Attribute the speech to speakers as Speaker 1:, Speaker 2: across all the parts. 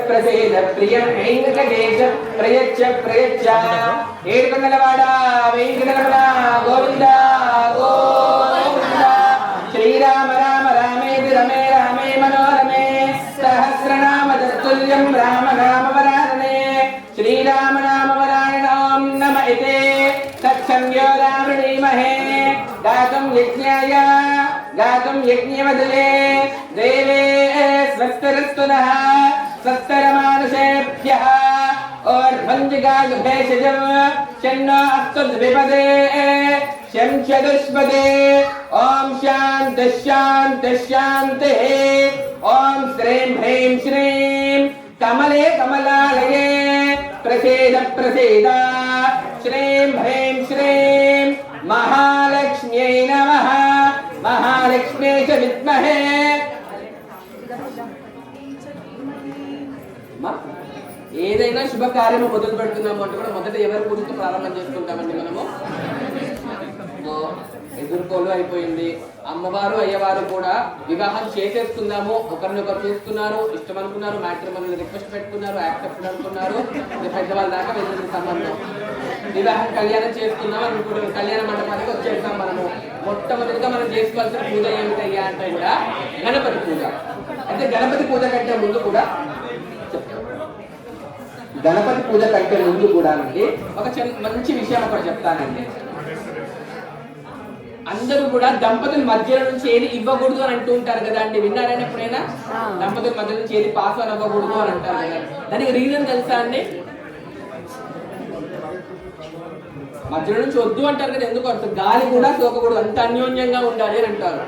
Speaker 1: ప్రసేద ప్రియం వెంకటేశ ప్రయచ్చ ప్రయచ్చ ఏడుకొండలవాడ వెంకటరమణ గోవింద గోవింద శ్రీరామ రామ రామేతి రమే రామే మనోరమే సహస్రనామ తత్తుల్యం రామ నామ వరాననే శ్రీరామ నామ వరాయణం నమ ఇతే తత్సంధ్యో రామణీమహే గాతుం యజ్ఞాయ గాతుం యజ్ఞవదలే దేవే స్వస్తరస్తు నః సత్తరమానుషేభ్యః ఓర్భంజిగాయ భేషజం శన్నో అస్తు ద్విపదే శం చతుష్పదే ఓం శాంతి శాంతి శాంతి ఓం శ్రీం హ్రీం శ్రీం కమలే కమలాలయే ప్రసేద ప్రసేద శ్రీం హ్రీం శ్రీం మహాలక్ష్మ్యై నమః మహాలక్ష్మ్యై చ విద్మహే ఏదైనా శుభకార్యము మొదలు పెడుతున్నాము అంటే కూడా మొదట ఎవరి పూజతో ప్రారంభం చేసుకుంటామండి మనము. ఎదుర్కోలు అయిపోయింది, అమ్మవారు అయ్యవారు కూడా వివాహం చేసేసుకుందాము, ఒకరినొకరు చూస్తున్నారు, ఇష్టం అనుకున్నారు, మ్యాట్రిమోనియల్ రిక్వెస్ట్ పెట్టుకున్నారు, యాక్సెప్ట్ అనుకున్నారు, పెద్దవాళ్ళ దాకా వెళ్ళింది సంబంధం. వివాహం కళ్యాణం చేసుకుందాం అనుకుంటున్నాం, కళ్యాణ మండపానికి వచ్చేస్తాం. మనము మొట్టమొదటిగా మనం చేసుకోవాల్సిన పూజ ఏమిటయ్యా అంటే కూడా గణపతి పూజ. అయితే గణపతి పూజ కంటే ముందు కూడా ఒక మంచి విషయం ఒకటి చెప్తానండి. అందరూ కూడా దంపతుల మధ్యలో నుంచి ఏది ఇవ్వకూడదు అని అంటూ ఉంటారు కదా అండి, విన్నారని ఎప్పుడైనా? దంపతుల మధ్య నుంచి ఏది పాస్ అని అవ్వకూడదు అని అంటారు కదా. దానికి రీజన్ తెలుసా అండి? మధ్యలో నుంచి వద్దు అంటారు కదా, ఎందుకు అంటారు? గాలి కూడా సోకకూడదు, అంత అన్యోన్యంగా ఉండాలి అని అంటారు.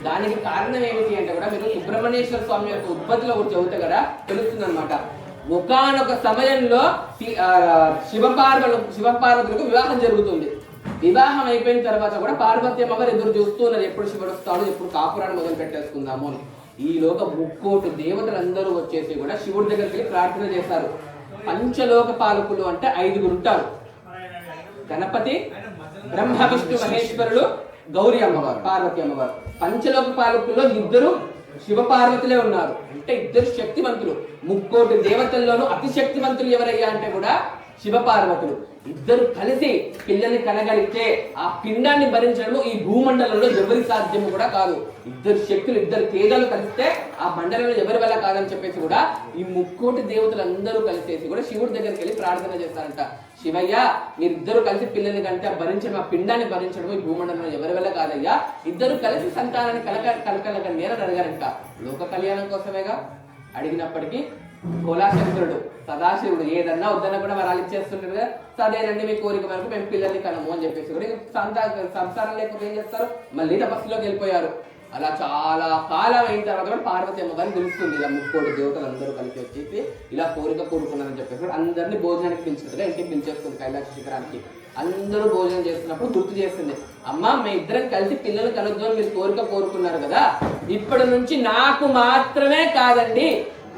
Speaker 1: దానికి కారణం ఏమిటి అంటే కూడా మీరు సుబ్రహ్మణ్యేశ్వర స్వామి యొక్క ఉత్పత్తిలో ఒకటి చదువుతా కదా తెలుస్తుంది అనమాట. ఒకానొక సమయంలో శివపార్వతులకు వివాహం జరుగుతుంది. వివాహం అయిపోయిన తర్వాత కూడా పార్వతి అమ్మగారు ఎదురు చూస్తున్నారు, ఎప్పుడు శివుడు వస్తాడు, ఎప్పుడు కాపురాన్ని మొదలు పెట్టేసుకుందాము అని. ఈలోక 3,000,000 దేవతలందరూ వచ్చేసి కూడా శివుడి దగ్గరికి వెళ్ళి ప్రార్థన చేశారు. పంచలోక పాలకులు అంటే 5 ఉంటారు. గణపతి, బ్రహ్మ, విష్ణు, మహేశ్వరులు, గౌరీ అమ్మవారు, పార్వతి అమ్మవారు. పంచలోక పాలకుల్లో 2 శివపార్వతులే ఉన్నారు. అంటే 2 శక్తివంతులు. 3,000,000 దేవతల్లోనూ అతి శక్తివంతులు ఎవరయ్యా అంటే కూడా శివపార్వతులు. 2 కలిసి పిల్లల్ని కనగలిగితే ఆ పిండాన్ని భరించడము ఈ భూమండలంలో ఎవరి సాధ్యము కూడా కాదు. 2 శక్తులు, 2 తేజాలు కలిస్తే ఆ మండలంలో ఎవరి వల్ల కాదని చెప్పేసి కూడా ఈ 3,000,000 దేవతలు అందరూ కలిసేసి కూడా శివుడి దగ్గరికి వెళ్ళి ప్రార్థన చేస్తారంట. శివయ్య, మీరిద్దరు కలిసి పిల్లల్ని కంటే భరించడం, ఆ పిండాన్ని భరించడం ఈ భూమండలంలో ఎవరి వల్ల కాదయ్యా, 2 కలిసి సంతానాన్ని కలకలక నేరని అడిగారంట. లోక కళ్యాణం కోసమేగా. అడిగినప్పటికీ కోలాశంకరుడు, సదాశివుడు ఏదన్నా వద్దన్నా కూడా వరాలు ఇచ్చేస్తుంటారు కదా. సదేనండి, మీ కోరిక వరకు మేము పిల్లల్ని కనము అని చెప్పేసి కూడా సంసారం లేకపోతే ఏం చేస్తారు, మళ్ళీ తపస్సులోకి వెళ్ళిపోయారు. అలా చాలా కాలం అయిన తర్వాత కూడా పార్వతి అమ్మగారిని తెలుస్తుంది, ఇలా 3,000,000 దేవతలు అందరూ కలిసి వచ్చేసి ఇలా కోరిక కోరుకున్నారని చెప్పేసి అందరినీ భోజనానికి పిలిచేది, ఇంటికి పిలిచేస్తుంది కైలాస శిఖరానికి. అందరూ భోజనం చేస్తున్నప్పుడు గుర్తు చేస్తుంది, అమ్మ మీ ఇద్దరం కలిసి పిల్లలు కలొద్దు అని మీరు కోరిక కోరుకున్నారు కదా, ఇప్పటి నుంచి నాకు మాత్రమే కాదండి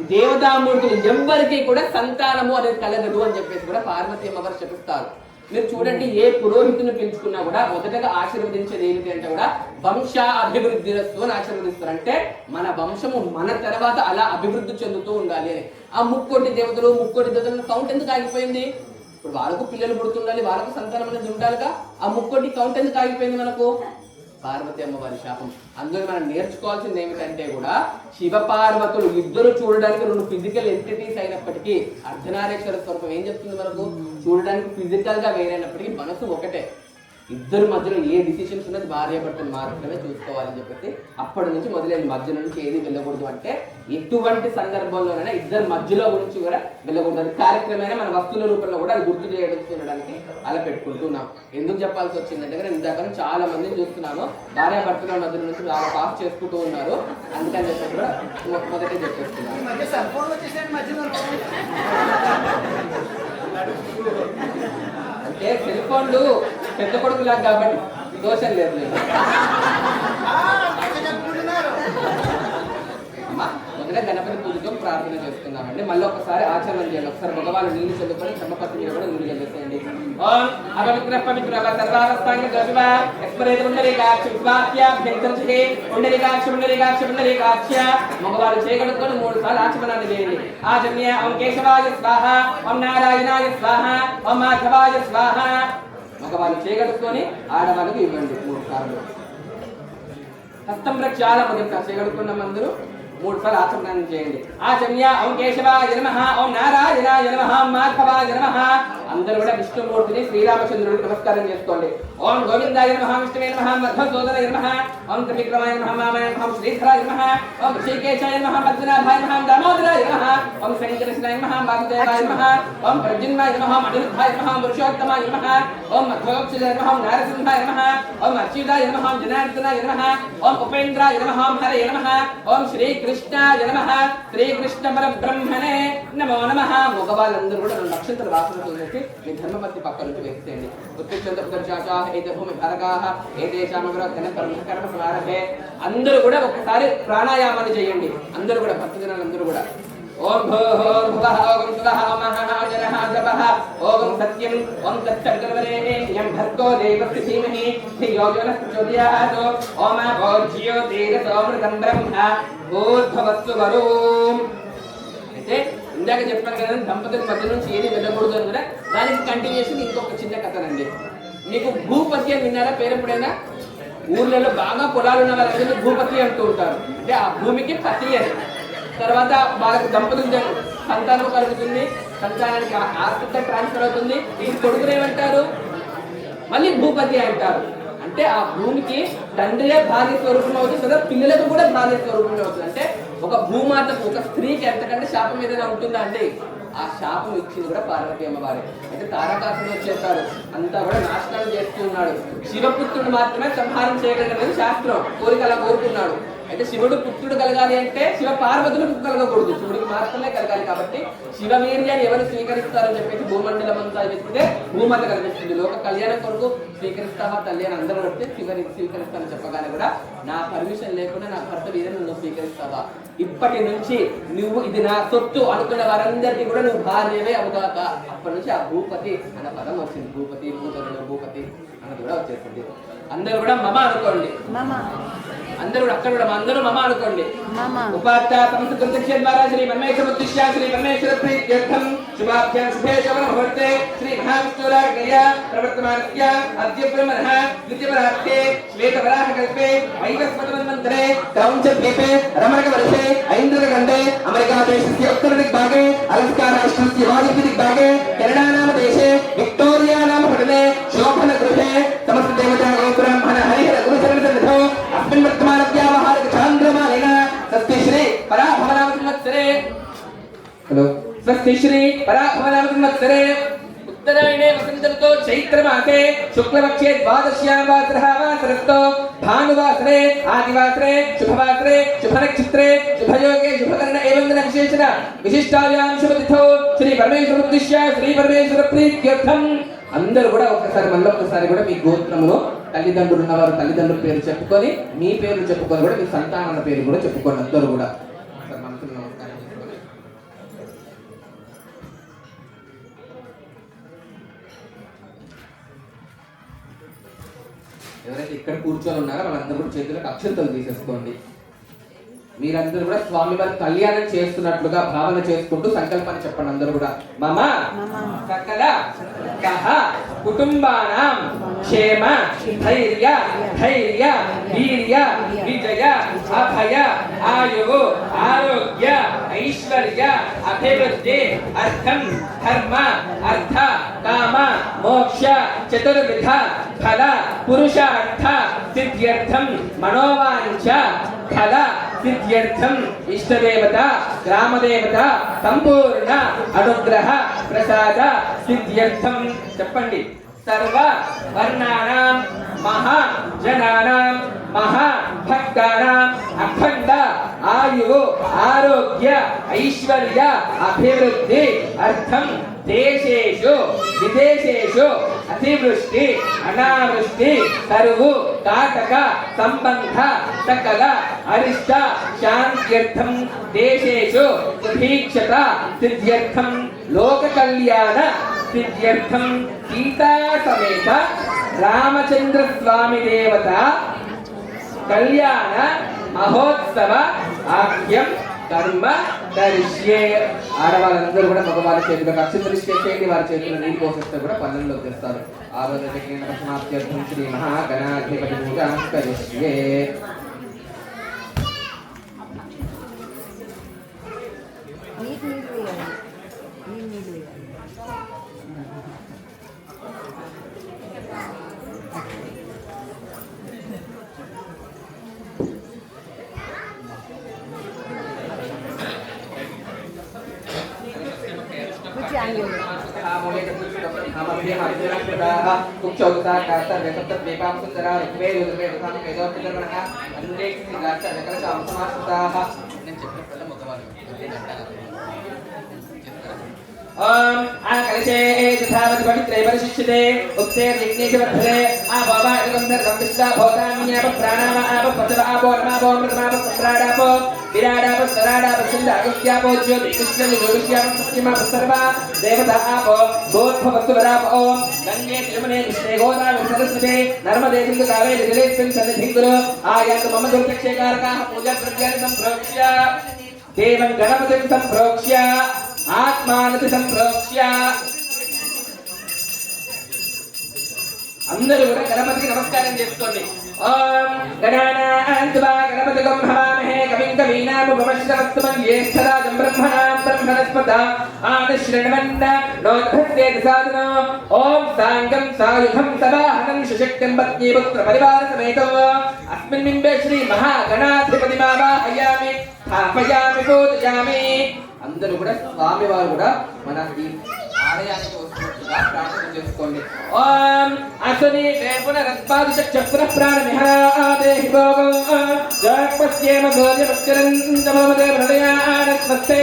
Speaker 1: దేవతామూర్తులు ఎవ్వరికి కూడా సంతానము అనేది కలగదు అని చెప్పేసి కూడా పార్వతి అమ్మగారు చెప్పిస్తారు. మీరు చూడండి, ఏ పురోహితుని పిలుచుకున్నా కూడా మొదటగా ఆశీర్వదించేది ఏమిటి అంటే కూడా వంశ అభివృద్ధి రస్తు అని ఆశీర్వదిస్తారు. అంటే మన వంశము మన తర్వాత అలా అభివృద్ధి చెందుతూ ఉండాలి అని. ఆ 3,000,000 దేవతలు 3,000,000 దేవతల కౌంట్ ఎందుకు ఆగిపోయింది? ఇప్పుడు వాళ్ళకు పిల్లలు పుడుతుండాలి, వాళ్ళకు సంతానం అనేది ఉండాలిగా. ఆ 3,000,000 కౌంట్ ఎందుకు ఆగిపోయింది మనకు? పార్వతి అమ్మవారి శాపం. అందులో మనం నేర్చుకోవాల్సింది ఏమిటంటే కూడా శివపార్వతులు 2 చూడడానికి 2 ఫిజికల్ ఎంటిటీస్ అయినప్పటికీ అర్ధనారీశ్వర స్వరూపం ఏం చెప్తుంది మనకు? చూడడానికి ఫిజికల్ గా వేరైనప్పటికీ మనసు ఒకటే. 2 మధ్యలో ఏ డిసిషన్స్ ఉన్నది భార్య భర్తలు మాత్రమే చూసుకోవాలని చెప్పేసి అప్పటి నుంచి మొదలైంది. మధ్య నుంచి ఏది వెళ్ళకూడదు అంటే ఎటువంటి సందర్భంలోనైనా 2 మధ్యలో గురించి కూడా వెళ్ళకూడదు. అది కార్యక్రమమైన మన వస్తువుల రూపంలో కూడా అది గుర్తు చేయడానికి అలా పెట్టుకుంటున్నాం. ఎందుకు చెప్పాల్సి వచ్చిందంటే ఇందాక చాలా మందిని చూస్తున్నాను, భార్య భర్తల మధ్య నుంచి చాలా పాస్ చేసుకుంటూ ఉన్నారు. అందుకని చెప్పేసి కూడా మొదటే చెప్పేస్తున్నాను. అంటే సెల్ ఫోన్లు పెద్ద కొడుకులాగా కాబట్టి దోషం లేదు. మొదట గణపతి పూజతో ప్రార్థన చేసుకుందామండి. మళ్ళీ ఒకసారి ఆచరణ చేయాలి. ఒకసారి మగవాళ్ళు నీళ్లు చల్లుకొని ధర్మపత్ని మీద కూడా నీళ్లు చల్లేసేయండి. ఓం అపవిత్ర పవిత్ర సర్వావస్థాంగ గర్భ ఎక్స్పరేత పుండరీకాక్ష విశ్వాస్యాభ్యంతరచే పుండరీకాక్ష మగవాళ్ళు చేయగలుగుకొని 3 సార్లు ఆచమనాన్ని చేయండి. ఆచమ్య ఓం కేశవాయ స్వాహ, ఓం నారాయణాయ స్వాహ, ఓం మాధవాయ స్వాహ. మగవాళ్ళు చేయగలుగుకొని ఆడవాళ్ళకు ఇవ్వండి 3 సార్లు. హస్తం ప్రక్షాళన మొదట చేయగలుగుకున్నాం అందరూ 3 సార్లు ఆచమనం చేయండి. ఆచమ్య ఓం కేశవాయ నమః, ఓం నారాయణాయ నమః, ఓం మాధవాయ నమః. అందరూ కూడా విష్ణుమూర్తిని శ్రీరామచంద్రుడికి నమస్కారం చేసుకోండి. ఓం గోవిందాయ నమః, విష్ణువే నమః, మధ్వసోదరాయ నమః, ఓం త్రివిక్రమాయ నమః, వామనాయ నమః, శ్రీధరాయ నమః, ఓం శ్రీకేశాయ నమః, పద్మనాభాయ నమః, దామోదరాయ నమః, ఓం శంకరకృష్ణాయ నమః, వాసుదేవాయ నమః, ఓం ప్రద్యుమ్నాయ నమః, అనిరుద్ధాయ నమః, పురుషోత్తమాయ నమః, ఓం మధ్వోక్షజాయ నమః, ఓం నారసింహాయ నమః, ఓం అచ్యుతాయ నమః, ఓం జనార్దనాయ నమః, ఓం ఉపేంద్రాయ నమః, ఓం హరయ నమః, ఓం శ్రీకృష్ణాయ నమః, శ్రీకృష్ణ పరబ్రహ్మణే నమో నమః. మగవాళ్ళందరూ కూడా 2 నక్షత్ర వాసనతో చేసి మీ ధర్మపత్ని పక్క నుంచి వేసేయండి. అందరూ కూడా ఒకసారి ప్రాణాయామాన్ని చేయండి. అందరూ కూడా భక్తజనాలందరూ కూడా ఓం భూర్భువః ఓం స్వః ఓం మహాజనః జపః ఓం సత్యం ఓం తత్సవితుర్వరేణ్యం భర్గో దేవస్య ధీమహి ధియో యో నః ప్రచోదయాత్ ఓం జ్యోతిరసోమృతం బ్రహ్మ భూర్భువస్సు వరుం. అయితే ఇందాక చెప్పాను కదా దంపతుల మధ్య నుంచి ఏది వెళ్ళకూడదు అని కూడా దానికి కంటిన్యూషన్ ఇంకొక చిన్న కథనండి. మీకు భూపతి అని విన్నారా పేరు ఎప్పుడైనా? ఊర్లలో బాగా పొలాలు ఉన్న వాళ్ళందరూ భూపతి అంటూ ఉంటారు. అంటే ఆ భూమికి పతి అని. తర్వాత వాళ్ళకి దంపతులు సంతానం కలుగుతుంది, సంతానానికి ఆస్తిక ట్రాన్స్ఫర్ అవుతుంది. ఈ కొడుకులు ఏమంటారు? మళ్ళీ భూపతి అంటారు. అంటే ఆ భూమికి తండ్రియే భార్య స్వరూపం అవుతుంది కదా, పిల్లలకు కూడా భార్య స్వరూపం అవుతుంది. అంటే ఒక భూమాతకు ఒక స్త్రీకి ఎంతకంటే శాపం ఏదైనా ఉంటుందా అండి? ఆ శాపం ఇచ్చింది కూడా పార్వతీ అమ్మవారే. అయితే తారకాసురుడు వచ్చేస్తాడు, అంతా కూడా నాశనాలు చేస్తూ ఉన్నాడు. శివపుత్రుడు మాత్రమే సంహారం చేయగలగనేది శాస్త్రం. కోరిక అలా కోరుకున్నాడు. అయితే శివుడు పుత్రుడు కలగాలి అంటే శివ పార్వతులకు కలగకూడదు, శివుడికి మాత్రమే కలగాలి. కాబట్టి శివవీర్యాన్ని ఎవరు స్వీకరిస్తారని చెప్పేసి భూమండలం అంతా చెప్తే భూమాత కనిపిస్తుంది. లోక కళ్యాణం కొరకు స్వీకరిస్తావా తల్లి అని అందరూ పడితే స్వీకరిస్తానని చెప్పగానే కూడా నా పర్మిషన్ లేకుండా నా భర్త వీరిని నువ్వు స్వీకరిస్తావా? ఇప్పటి నుంచి నువ్వు ఇది నా సొత్తు అనుకున్న వారందరికీ కూడా నువ్వు భార్యవే అవుగాక. అప్పటి నుంచి ఆ భూపతి అన్న పదం వచ్చింది. భూపతి భూతరుడు భూపతి అన్నది కూడా వచ్చేసింది. అందరూ కూడా మమ అనుకోండి. అందరూ అక్కడ కూడా అందరూ మమ అనుకోండి. ఉపాత్త సంస్కృత ద్వారా శ్రీ పరమేశ్వర శ్రీ పరమేశ్వర ప్రీత్యర్థం శుభాభ్యాం శుభే శవన ముహూర్తే శ్రీ మహావిష్ణురాజ్ఞయ ప్రవర్తమానస్య అద్య బ్రహ్మణః ద్వితీయవరాహ్తే శ్వేతవరాహ కల్పే ఐవస్మతమన్వంతరే క్రౌంచద్వీపే రమణక వర్షే ఐంద్రగండే అమెరికా దేశస్య ఉత్తర దిగ్భాగే అలస్కా రాష్ట్రస్య వాయువ్య దిగ్భాగే కెనడా నామ దేశే విక్టోరియా నామ పట్టణే శోభన గృహే సమస్త దేవతా బ్రాహ్మణ హరిహర గురుచరణసన్నిధౌ అస్మిన్ వర్తమాన వ్యావహారిక చాంద్రమానేన స్వస్తి శ్రీ పరాభవనామ సంవత్సరే స్వస్తి శ్రీ పరాభవనామ సంవత్సరే ఉత్తరాయణే వసంతఋతో చైత్రమాసే శుక్లపక్షే ద్వాదశ్యాం వాసరః వాసరస్తో భానువాసరే ఆదివాసరే శుభవాసరే శుభనక్షత్రే శుభయోగే శుభకరణ ఏవం విశేషణ విశిష్టాయాం శుభతిథౌ శ్రీ పరమేశ్వర ఉద్దిశ్య శ్రీ పరమేశ్వర ప్రీత్యర్థం అందరూ కూడా ఒకసారి మళ్ళొకసారి కూడా మీ గోత్రంలో తల్లిదండ్రులు ఉన్నవారు తల్లిదండ్రుల పేరు చెప్పుకొని మీ పేరు చెప్పుకొని కూడా మీ సంతానాల పేరు కూడా చెప్పుకోండి. అందరూ కూడా మనసులో నమస్కారం చేసుకొని ఎవరైతే ఇక్కడ కూర్చొని ఉన్నారో వాళ్ళందరూ కూడా చేతులకు అక్షంతలు తీసేసుకోండి. మీరందరూ కూడా స్వామివారి కళ్యాణం చేస్తున్నట్లుగా భావన చేసుకుంటూ సంకల్పాన్ని చెప్పండి. అందరూ కూడా మమ సకల కహ కుటుంబానాం క్షేమ ధైర్య ధైర్య వీర్య విజయ అభయ ఆయు ఆరోగ్య ఐశ్వర్య అభివృద్ధి అర్థం ధర్మ అర్థ కామ మోక్ష చతుర్విధ ఫల పురుషార్థ సిద్ధ్యర్థం మనోవాంఛ ఫల సిద్ధ్యర్థం ఇష్టదేవత గ్రామదేవత సంపూర్ణ అనుగ్రహ ప్రసాద సిద్ధ్యర్థం చెప్పండి. సర్వ వర్ణానాం మహా జనానాం మహా భక్తానాం అఖండ ఆయు ఆరోగ్య ఐశ్వర్య అభివృద్ధి అర్థం దేశేషు విదేశేషు అతివృష్టి అనావృష్టి కరువు కాటక సంబంధ సకల అరిష్ట శాంత్యర్థం దేశేషు సుభిక్షత సిద్ధ్యర్థం లోక కళ్యాణ సిద్ధ్యర్థం సీతా సమేత రామచంద్ర స్వామి దేవత కళ్యాణ మహోత్సవ ఆఖ్యం కర్మ దర్శ్యే. ఆడవాళ్ళందరూ కూడా మగవాళ్ళ చేతిలో అక్షంతలు చేసేయండి, వారి చేతుల్లో నీళ్ళు పోసేస్తే కూడా పల్లెల్లో తెస్తారు. ఆ రోజు సమాప్త్యర్థం శ్రీ మహాగణాధిపతి పూజాం కరిష్యే. ओम आकलशे यथावत् पवित्रे परिशिष्यते उत्तेर्यज्ञेशवर्धते आभवा इदगन्धर्वं विश्वा भवताम्यप प्राणाम आप पचव आपो नमापो मृतमाप सम्राडापो विराडाप सराडाप शिल्लागस्यापो ज्योति कृष्णलिजोविष्याप सत्यमाप सर्वा देवता आपो भूद्भवस्वराप ओम गंगे यमुने कृष्णे गोदावरी सरस्वती नर्मदे सिंधु कावेरी जलेस्मिन् सन्निधिं कुरु आयातु मम दुर्भिक्षेकारकाः पूजा द्रव्याणि सम्प्रोक्ष्य देवं गणपतिं सम्प्रोक्ष्य ఆత్మానతి సంప్రోక్ష్య. అందరూ కూడా గణపతికి నమస్కారం చేసుకోండి. ఓం గణానాన్త్వా గణపతిగం హవామహే కవిం కవీనాముపమశ్రవస్తమం జ్యేష్ఠరాజం బ్రహ్మణాం బ్రహ్మణస్పత ఆనశ్రణవన్న నోద్భత్తేతి సాధనో. ఓం సాంగం సాయుధం సవాహనం సుశక్తిం పత్నీ పుత్ర పరివార సమేతో అస్మిన్ బింబే శ్రీ మహాగణాధిపతి మావాహయామి స్థాపయామి పూజయామి. అందరూ కూడా స్వామి వారు కూడా మన ఈ ఆలయానికి వస్తున్నట్టుగా ప్రార్థన చేసుకోండి. ఓం అసని పునరస్పాది చక్ర ప్రాణ విహాదేహి భోగం జగత్పస్యేమ గోర్యమస్కరంతమోదే హృదయానస్మస్తే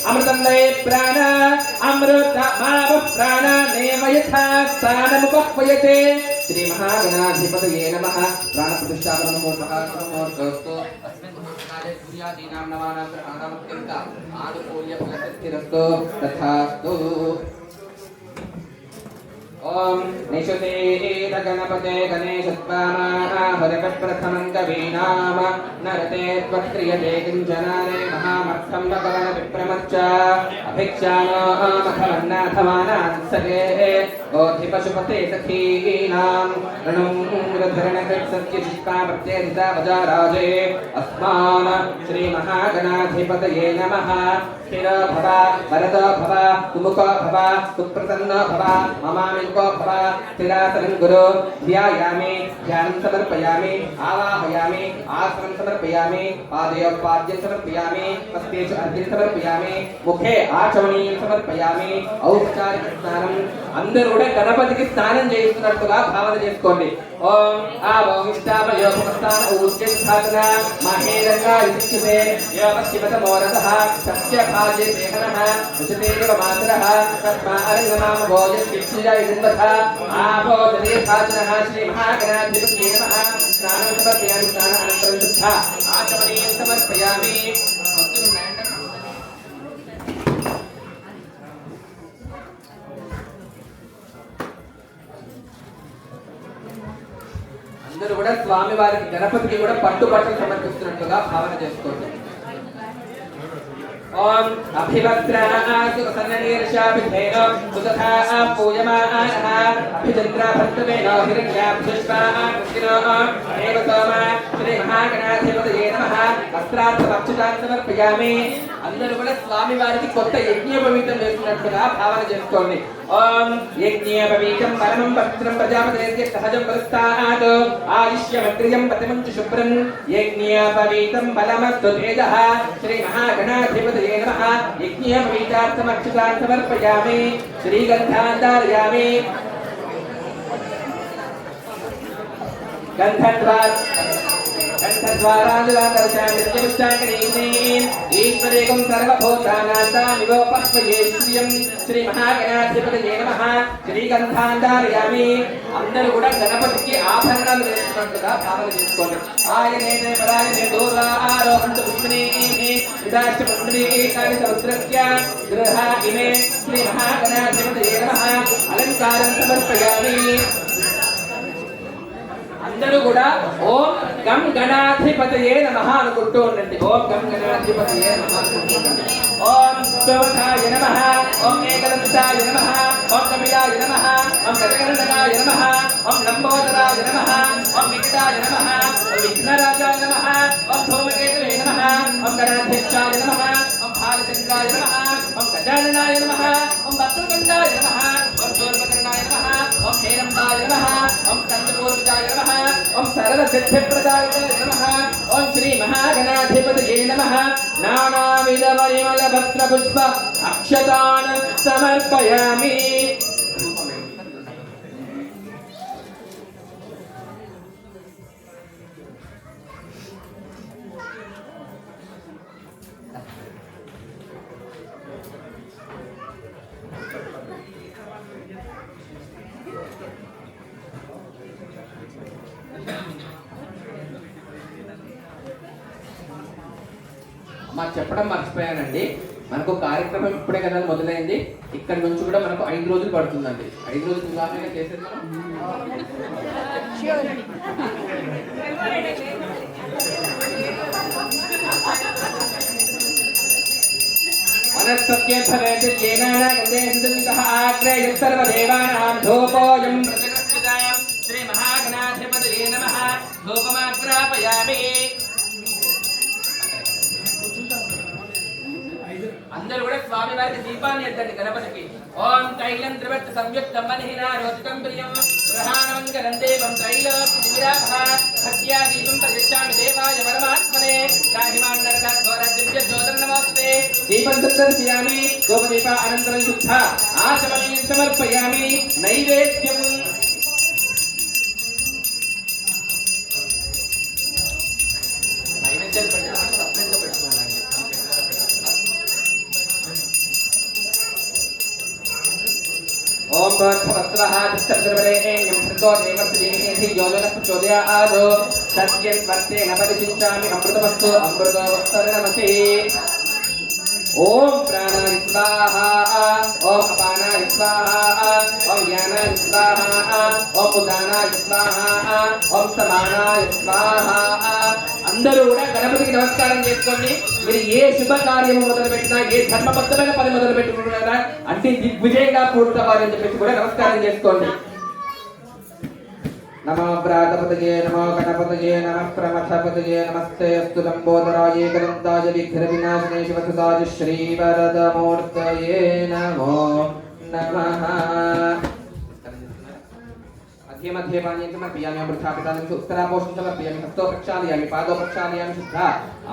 Speaker 1: అమృతం లయ ప్రాణ అమృత మావ ప్రాణ నేమయథా స్థానముపహ్వయతే. శ్రీ మహాగణాధిపతయే నమః. ప్రాణ ప్రతిష్ఠాపన ముహూర్తః सूर्यादीनां नवानां ग्रहाणामत्यन्त आनुकूल्य फलसिद्धिरस्तु तथास्तु. ओम निशुतेत गणपते गणेशत्वामाहरकप्रथमं कवीनाम नरते त्वत्क्रियते किञ्चनारे महामर्थं भगवन् विप्रमच्च अभिक्षानो मखवन्नाथमानात्सगे गोधिपशुपते सखीनां ऋणुङ्गधरणकृत्सत्यचित्तामर्त्येदिता वजाराजे अस्मान् श्रीमहागणाधिपतये नमः. स्थिरो भव वरदो भव सुमुखो भव सुप्रसन्नो भव ममामिको भव स्थिरासनं गुरु. ध्यायामि ध्यानं समर्पयामि आवाहयामि आसनं समर्पयामि पादयोपाद्यं समर्पयामि हस्तेषु अर्घ्यं समर्पयामि मुखे आचमनीयं समर्पयामि औपचारिक स्नानं. అందరూ కూడా గణపతికి స్నానం చేస్తున్నట్టుగా భావన చేసుకోండి. ఓం ఆవోమిష్టాపయోపస్థాన ఊర్జస్థాపన మహేరంగా ఇచ్చుతే యోగశివతమోరసః సత్యభాజే దేహనః ఉచితేవ మాతరః తస్మా అరంగమామ భోజస్విక్షయ ఇదన్వథ ఆభోజనే భాజనః శ్రీ మహాగణాధిపతయే నమః. స్నానం సమర్పయామి స్నాన అనంతరం శుద్ధ ఆచమనీయం సమర్పయామి. అందరూ కూడా స్వామి వారికి గణపతికి కూడా పట్టు బట్టలు సమర్పిస్తున్నట్టుగా భావన చేసుకోండి. ఓం అభివక్త్రాసు సన్ననీర్షాభిధేనో సుతథా పూయమానః అభిచంద్రాభర్తవేనో హిరణ్యాభిష్పాకృష్ణో దేవ సోమ శ్రీ మహాగణాధిపతయే నమః. వస్త్రార్థమక్షతాన్ని సమర్పయామి. అందరూ కూడా స్వామి వారికి కొత్త యజ్ఞోపవీతం వేస్తున్నట్టుగా భావన చేసుకోండి. ఓం యజ్ఞోపవీతం పరమం పవిత్రం ప్రజాపతేర్య సహజం పురస్తాత్ ఆయుష్యమగ్రియం పతిమంచు శుభ్రం యజ్ఞోపవీతం బలమస్తు తేజః. శ్రీ మహాగణాధిపతయే నమః. యజ్ఞోపవీతార్థమక్షతాన్ని సమర్పయామి. శ్రీగంధాన్ ధారయామి. గంధద్వార్ ఈశ్వరేకం సర్వభూతానాంతామివోపస్మయే శ్రీయం శ్రీ మహాగణాధిపతయే నమః. శ్రీగంధాంధారయామి. అందరూ కూడా గణపతికి ఆభరణాలు వేస్తున్నట్టుగా భావన చేసుకోండి. ఆయనే పరాయనే దూరారోహంతు పుష్పణీః విదాశ్చ పుండరీకాని సముద్రస్య గృహ ఇమే శ్రీ మహాగణాధిపతయే నమః. అలంకారం సమర్పయామి. అందరూ కూడా ఓం గం గణాధిపతయే నమః అనుకుంటూ ఉండండి. ఓం గం గణాధిపతయే నమః అనుకుంటూ ఉండండి. ఓం శోభాయ నమః. ఓం ఏకదంతాయ నమః. ఓం కపిలాయ నమః. ఓం గజగణనాయ నమః. ఓం లంబోదరాయ నమః. ఓం వికటాయ నమః. ఓం విఘ్నరాజాయ నమః. ఓం ధూమకేతవే నమః. ఓం గణాధ్యక్షాయ నమః. ఓం బాలచంద్రాయ నమః. ఓం గజాననాయ నమః. ఓం వక్రతుండాయ నమః. ఓం శూర్పకర్ణాయ నమః. ఓం హేరంబాయ నమః. ఓం చంద్రపూర్వజాయ నమః. ఓం సర్వసిద్ధిప్రదాయ నమః. ఓం శ్రీ మహాగణాధిపతయే నమః. నానావిధ పరిమళ భద్ర పుష్ప అక్షతాన్ సమర్పయామి. మాకు చెప్పడం మర్చిపోయానండి. మనకు కార్యక్రమం ఇప్పుడే కదా మొదలైంది. ఇక్కడ నుంచి కూడా మనకు 5 రోజులు పడుతుందండి. 5 రోజులు ఉదాహరణగా చేసేది శ్రీ మహాగణాధిపతయే నమః. ధూపమాగ్రాపయామి. అందరూ కూడా స్వామి వారికి దీపాన్ని ఎత్తండి గణపతికి. ఓం తైలం త్రివత్ సంయుక్తం మనహినా రోచితం ప్రియం గ్రహాణమంగళం దేవం త్రైలోక్య దివిరాభ సత్యా దీపం ప్రయచ్ఛామి దేవాయ పరమాత్మనే రాహిమాన్ నరకాఘోర దివ్య జ్యోతిర్ నమోస్తుతే. దీపం సందర్శయామి. ధూపదీప అనంతరం శుద్ధ ఆచమనీయం సమర్పయామి. నైవేద్యం నైవేద్యం పెట్టాలంటే సపరేట్గా పెట్టుకోవాలండి. ఓం భగవత్వః దిష్టద్రవరేణ్యం భృతో దేవస్య యోజనః సత్యం వర్తేన పరిశించామి. అమృతమస్తు అమృతో వస్తరణమసి. ఓం ప్రాణాయ స్వాహా. ఓం అపానాయ స్వాహా. ఓం వ్యానాయ స్వాహా. ఓం ఉదానాయ స్వాహా. ఓం సమానాయ స్వాహా. అందరూ కూడా గణపతికి నమస్కారం చేసుకోండి. మీరు ఏ శుభ కార్యము మొదలు పెట్టినా, ఏ ధర్మబద్ధమైన పని మొదలు పెట్టుకున్నా అంటే దిగ్విజయంగా పూర్తవ్వాలని చెప్పేసి కూడా నమస్కారం చేసుకోండి. నమో ప్రాతపతయే నమో గణపతయే నమః ప్రమథపతయే నమస్తే అస్తు లంబోదరాయ ఏకదంతాయ విఘ్న వినాశనే శివసుదాయ శ్రీవరదమూర్తయే నమో నమః. మధ్య మధ్య పానీయం సమర్పయామి. అమృతాపితాన్ని ఉత్తరాపోషం సమర్పయామి. హస్తో ప్రక్షాళయామి. పాదో ప్రక్షాళయామి. శుద్ధ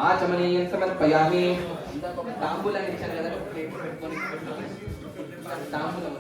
Speaker 1: ఆచమనీయం సమర్పయామి. తాంబూలాన్ని ఇచ్చాను కదా, ప్లేట్ పెట్టుకొని తాంబూలం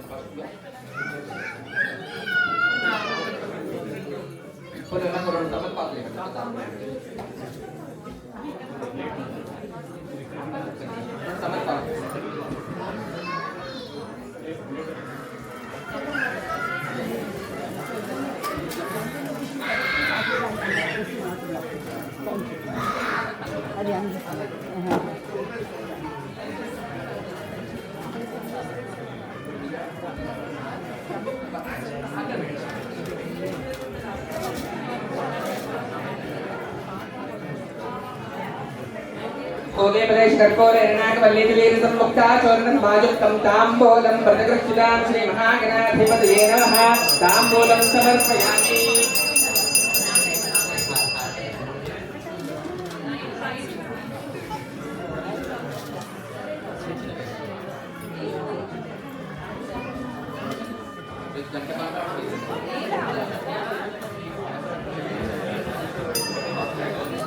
Speaker 1: भोगे प्रदेश कर्पूर एरनाक वल्लीतिवीर सम्मुक्ता चोरणं माजुक्तं ताम्बूलं प्रतिगृह्यतां श्री महागणाधिपतये नमः. ताम्बूलं समर्पयामि.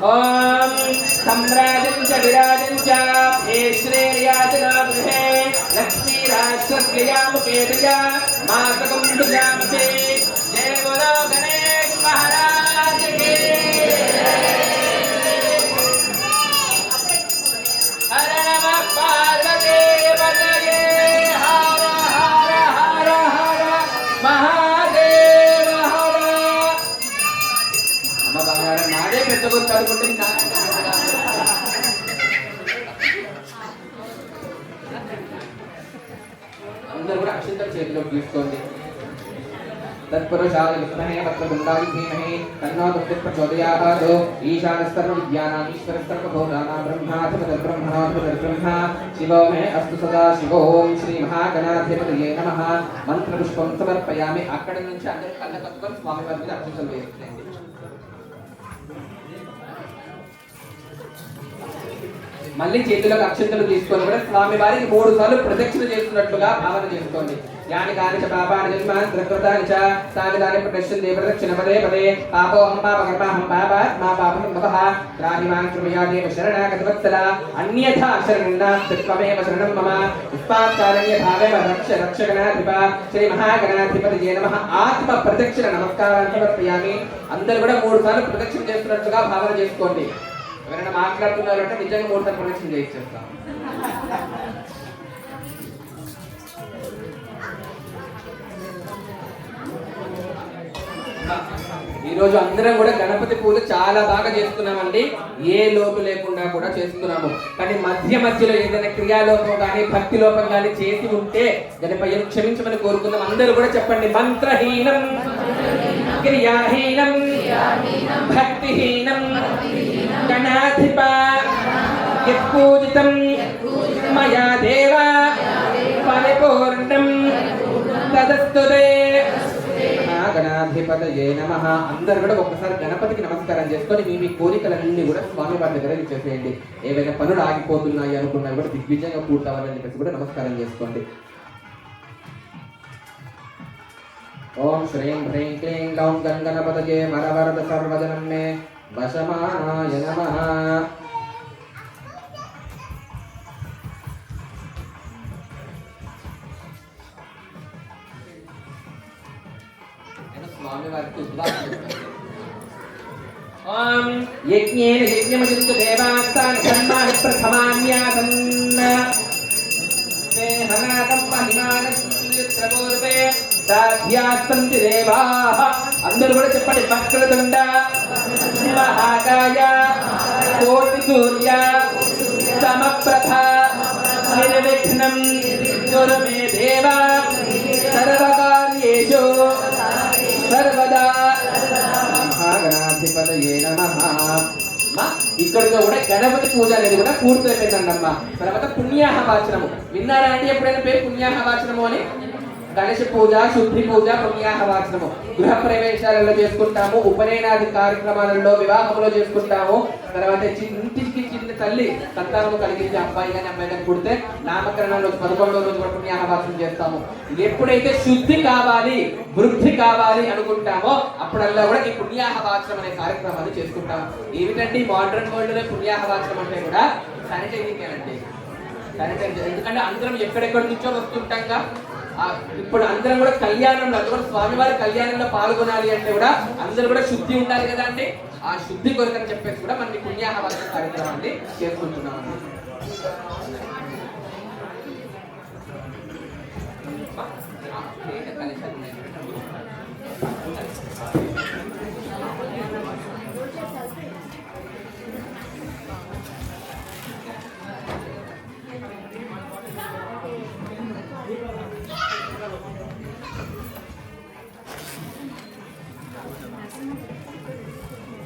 Speaker 1: ओम सम्राजं च विराजं च हे श्रेयाजना गृहे लक्ष्मी राष्ट्रक्रियामुपेतया मातकं तुजामसे. जय बोलो गणेश महाराज की. అందరూ కూడా అక్షంతలు చేతిలోకి తీసుకోండి. तत्पुरुषाय विद्महे वक्रतुण्डाय धीमहि तन्नो दुर्गः प्रचोदयात् ईशानस्तर्वविद्यानां ईश्वरस्तर्वभूतानां ब्रह्माधिपतिर्ब्रह्मणोऽधिपतिर्ब्रह्मा शिवो मे अस्तु सदा शिवो ओं श्री महागणाधिपतये नमः మంత్రపుష్పం సమర్పయామి. అక్కడి నుంచి అందరూ కళ్ళ కట్టుకొని స్వామి వారి మీద అక్షంతలు వేయండి. మళ్ళీ చేతిలోకి అక్షంతలు తీసుకొని కూడా స్వామి వారికి 3 సార్లు ప్రదక్షిణ చేస్తున్నట్లుగా భావన చేసుకోండి. యాని కాని చ పాపాని జన్మాని త్రికృతాని చ తాని దాని ప్రదక్షిణే ప్రదక్షిణ పదే పదే పాపోహం పాపకర్మహం పాపాత్ మా పాపం భవః త్రాహి మాం కృపయా దేవ శరణాగత వత్సల అన్యథా శరణాస్తి త్వమేవ శరణం మమ ఉత్పాత్కారణ్య భావేవ రక్ష రక్షగణాధిప శ్రీ మహాగణాధిపతయే నమః. ఆత్మ ప్రదక్షిణ నమస్కారాన్ని సమర్పయామి. అందరూ కూడా 3 సార్లు ప్రదక్షిణ చేస్తున్నట్లుగా భావన చేసుకోండి. ఎవరైనా మాట్లాడుతున్నారంటే నిజంగా 3 సార్లు ప్రదక్షిణ చేయిస్తాం. ఈరోజు అందరం కూడా గణపతి పూజ చాలా బాగా చేస్తున్నామండి. ఏ లోటు లేకుండా కూడా చేస్తున్నాము. కానీ మధ్య మధ్యలో ఏదైనా క్రియాలోపం కానీ భక్తి లోపం కానీ చేసి ఉంటే గణపయ్యను క్షమించమని కోరుకుందాం. అందరూ కూడా చెప్పండి. మంత్రహీనం క్రియాహీనం భక్తిహీనం గణాధిప యత్పూజితం మయా దేవ పరిపూర్ణం తదస్తుతే గణాధిపతయే నమః. అందరూ కూడా ఒక్కసారి గణపతికి నమస్కారం చేసుకొని మీ కోరికలన్నీ కూడా స్వామి వారి దగ్గర చేసేయండి. ఏవైనా పనులు ఆగిపోతున్నాయి అనుకున్నా కూడా దిగ్విజయంగా పూర్తవ్వాలని చెప్పేసి కూడా నమస్కారం చేసుకోండి. ఓం శ్రీం హ్రీం క్లీం గౌం గణపతయే వరవరద సర్వజనం మే వశమానాయ నమః. ఓం యజ్ఞేన యజ్ఞమజంతు దేవాస్తాన్ ధర్మాన్ ప్రథమాన్యాసం స్నేహనాకం మహిమానస్త్రపూర్వే సాధ్యాస్తంతి దేవాః. అందరూ కూడా చెప్పండి. వక్రతుండ మహాకాయ కోటి సూర్య సమప్రభ నిర్విఘ్నం కురు మే దేవ సర్వకార్యేషు సర్వదా మహాగణాధిపతయే నమః. ఇక్కడ కూడా గణపతి పూజ అనేది కూడా పూర్తయిపోయిందండమ్మా. తర్వాత పుణ్యాహవాచనము విన్నారా అండి? ఎప్పుడైనా పేరు పుణ్యాహవాచనము అని? గణేశ పూజ, శుద్ధి పూజ, పుణ్యాహవాచనము గృహ ప్రవేశాలలో చేసుకుంటాము. ఉపనయనాది కార్యక్రమాలలో వివాహంలో చేసుకుంటాము. తర్వాత ఇంటికి చిన్న తల్లి సంతానము కలిగించి అబ్బాయి కానీ అమ్మాయి కానీ పుడితే నామకరణంలో 11వ రోజు కూడా పుణ్యాహవాచనం చేస్తాము. ఎప్పుడైతే శుద్ధి కావాలి వృద్ధి కావాలి అనుకుంటామో అప్పుడల్లా కూడా ఈ పుణ్యాహవాచనం అనే కార్యక్రమాన్ని చేసుకుంటాము. ఏమిటంటే మోడర్న్ వరల్డ్ లో పుణ్యాహవాచనం అంటే కూడా శానిటైజింగ్ అండి. శానిటైజర్ ఎందుకంటే అందరం ఎక్కడెక్కడి నుంచో వస్తుంటాంగా. ఇప్పుడు అందరం కూడా కళ్యాణంలో అందులో స్వామివారి కళ్యాణంలో పాల్గొనాలి అంటే కూడా అందరూ కూడా శుద్ధి ఉండాలి కదా అంటే ఆ శుద్ధి కొరకని చెప్పేసి కూడా మనకి పుణ్యాహవాచన కార్యక్రమాన్ని చేసుకుంటున్నాం.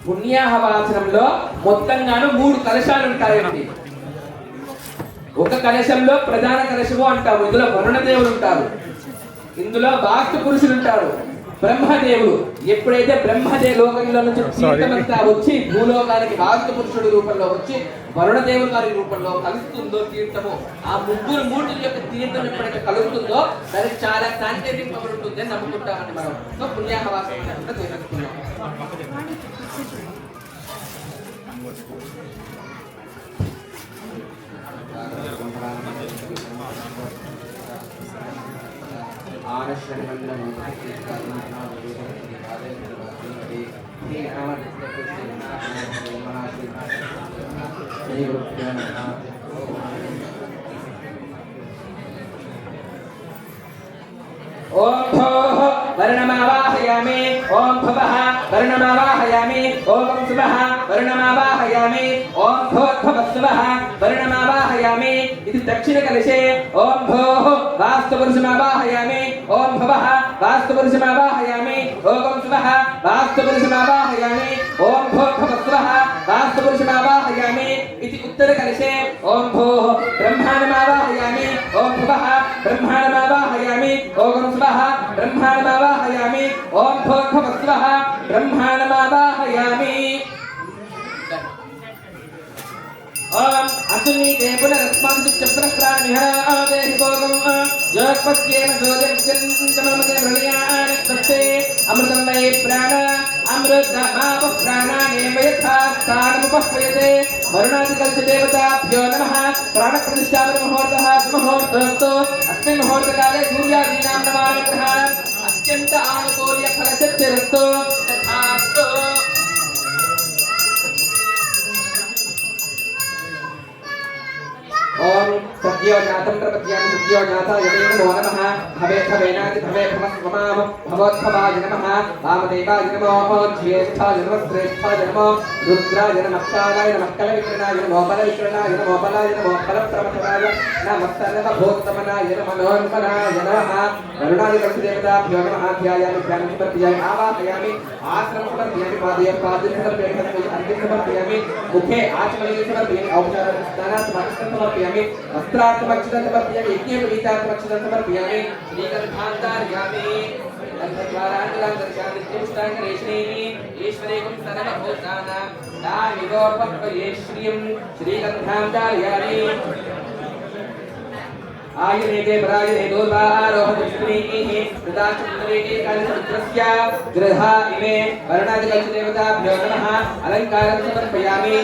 Speaker 1: పుణ్యాహవాచనంలో మొత్తంగాను 3 కలశాలు ఉంటాయండి. ఒక కలశంలో ప్రధాన కలశము అంటాము. ఇందులో వరుణదేవుడు ఉంటారు, ఇందులో వాస్తు పురుషులు ఉంటారు, బ్రహ్మదేవుడు. ఎప్పుడైతే లోకంలో నుంచి తీర్థమంతా వచ్చి భూలోకానికి వాస్తు పురుషుడు రూపంలో వచ్చి వరుణదేవుడు గారి రూపంలో కలుస్తుందో తీర్థము, ఆ ముగ్గురు మూర్తుల యొక్క తీర్థం ఎప్పుడైతే కలుగుతుందో దానికి చాలా శానిటైజింగ్ పవర్ ఉంటుంది అని నమ్ముకుంటామని మనం. సో పుణ్యాహవాచనం తెలుసుకున్నాం. ఓం భోః వర్ణమావాహయామి. वरुणमावाहयामि ओम भवः वरुणमावाहयामि ओम शुभः वरुणमावाहयामि ओम भोद्भवस्वः वरुणमावाहयामि इति दक्षिणकलशे ओम भोः वास्तुपुरुषमावाहयामि ओम भवः वास्तुपुरुषमावाहयामि ओम शुभः वास्तुपुरुषमावाहयामि ओम भोद्भवस्वः वास्तुपुरुषमावाहयामि इति उत्तरकलशे ओम भोः ब्रह्माणमावाहयामि ओम भवः ब्रह्माणमावाहयामि ओम शुभः ब्रह्माणमावाहयामि ओम भोद्भवस्वः ब्रह्माणमावाहयामि ओम असुनी ते पुनरस्मान् चक्रप्राणिः आदेहि भोगं योगपत्येन जोगं चन्द्रमते प्रलयान् तस्ते अमृतं वै प्राण अमृतमाप प्राणानेव यथा स्थानमुपह्वयते वरुणादिकल्च देवताभ्यो नमः प्राणप्रतिष्ठापनमुहूर्तः मुहूर्तोक्तो अस्मिन् मुहूर्तकाले सूर्यादीनां नवानुग्रहाः अत्यन्त आनुकूल्यफलसिद्धिरस्तु तथास्तु ओम सद्यो जातं प्रपद्यामि सद्यो जाता यते नमो नमः भवे भवेनाति भवे भवस्वमाम भवोद्भवाय नमः वामदेवाय नमो ज्येष्ठाय नमः श्रेष्ठाय नमो रुद्राय नमः क्षालाय नमः कलविक्रणाय नमो बलविक्रणाय नमो बलाय नमो बलप्रमथराय नमः सर्वभूतमनाय नमः मनोन्मनाय नमः वरुणादिदेवताभ्यो नमः ध्यायामि ध्यानं समर्पयामि आवाहयामि आश्रमं समर्पयामि पादये पादं समर्पयामि अर्घ्यं समर्पयामि मुखे आचमनीयं समर्पयामि औपचारिकस्नानार्थं समर्पयामि वस्त्रार्थमक्षतं समर्पयामि यज्ञोपवीतार्थमक्षतं समर्पयामि श्रीगन्धान्धारयामि अन्तर्द्वारान्तरां दर्शयामि त्रिपुष्टाङ्गरेष्णेः ईश्वरेकं सर्वभूतानां दामिगोपक्वये श्रियं श्रीगन्धान्धारयामि आयुर्वेदे परायुर्वेदे दोर्वारोहणस्त्रीः तदाचन्द्रेः कालसमुद्रस्य गृहा इमे वर्णादिकल्पदेवताभ्यो नमः अलङ्कारं समर्पयामि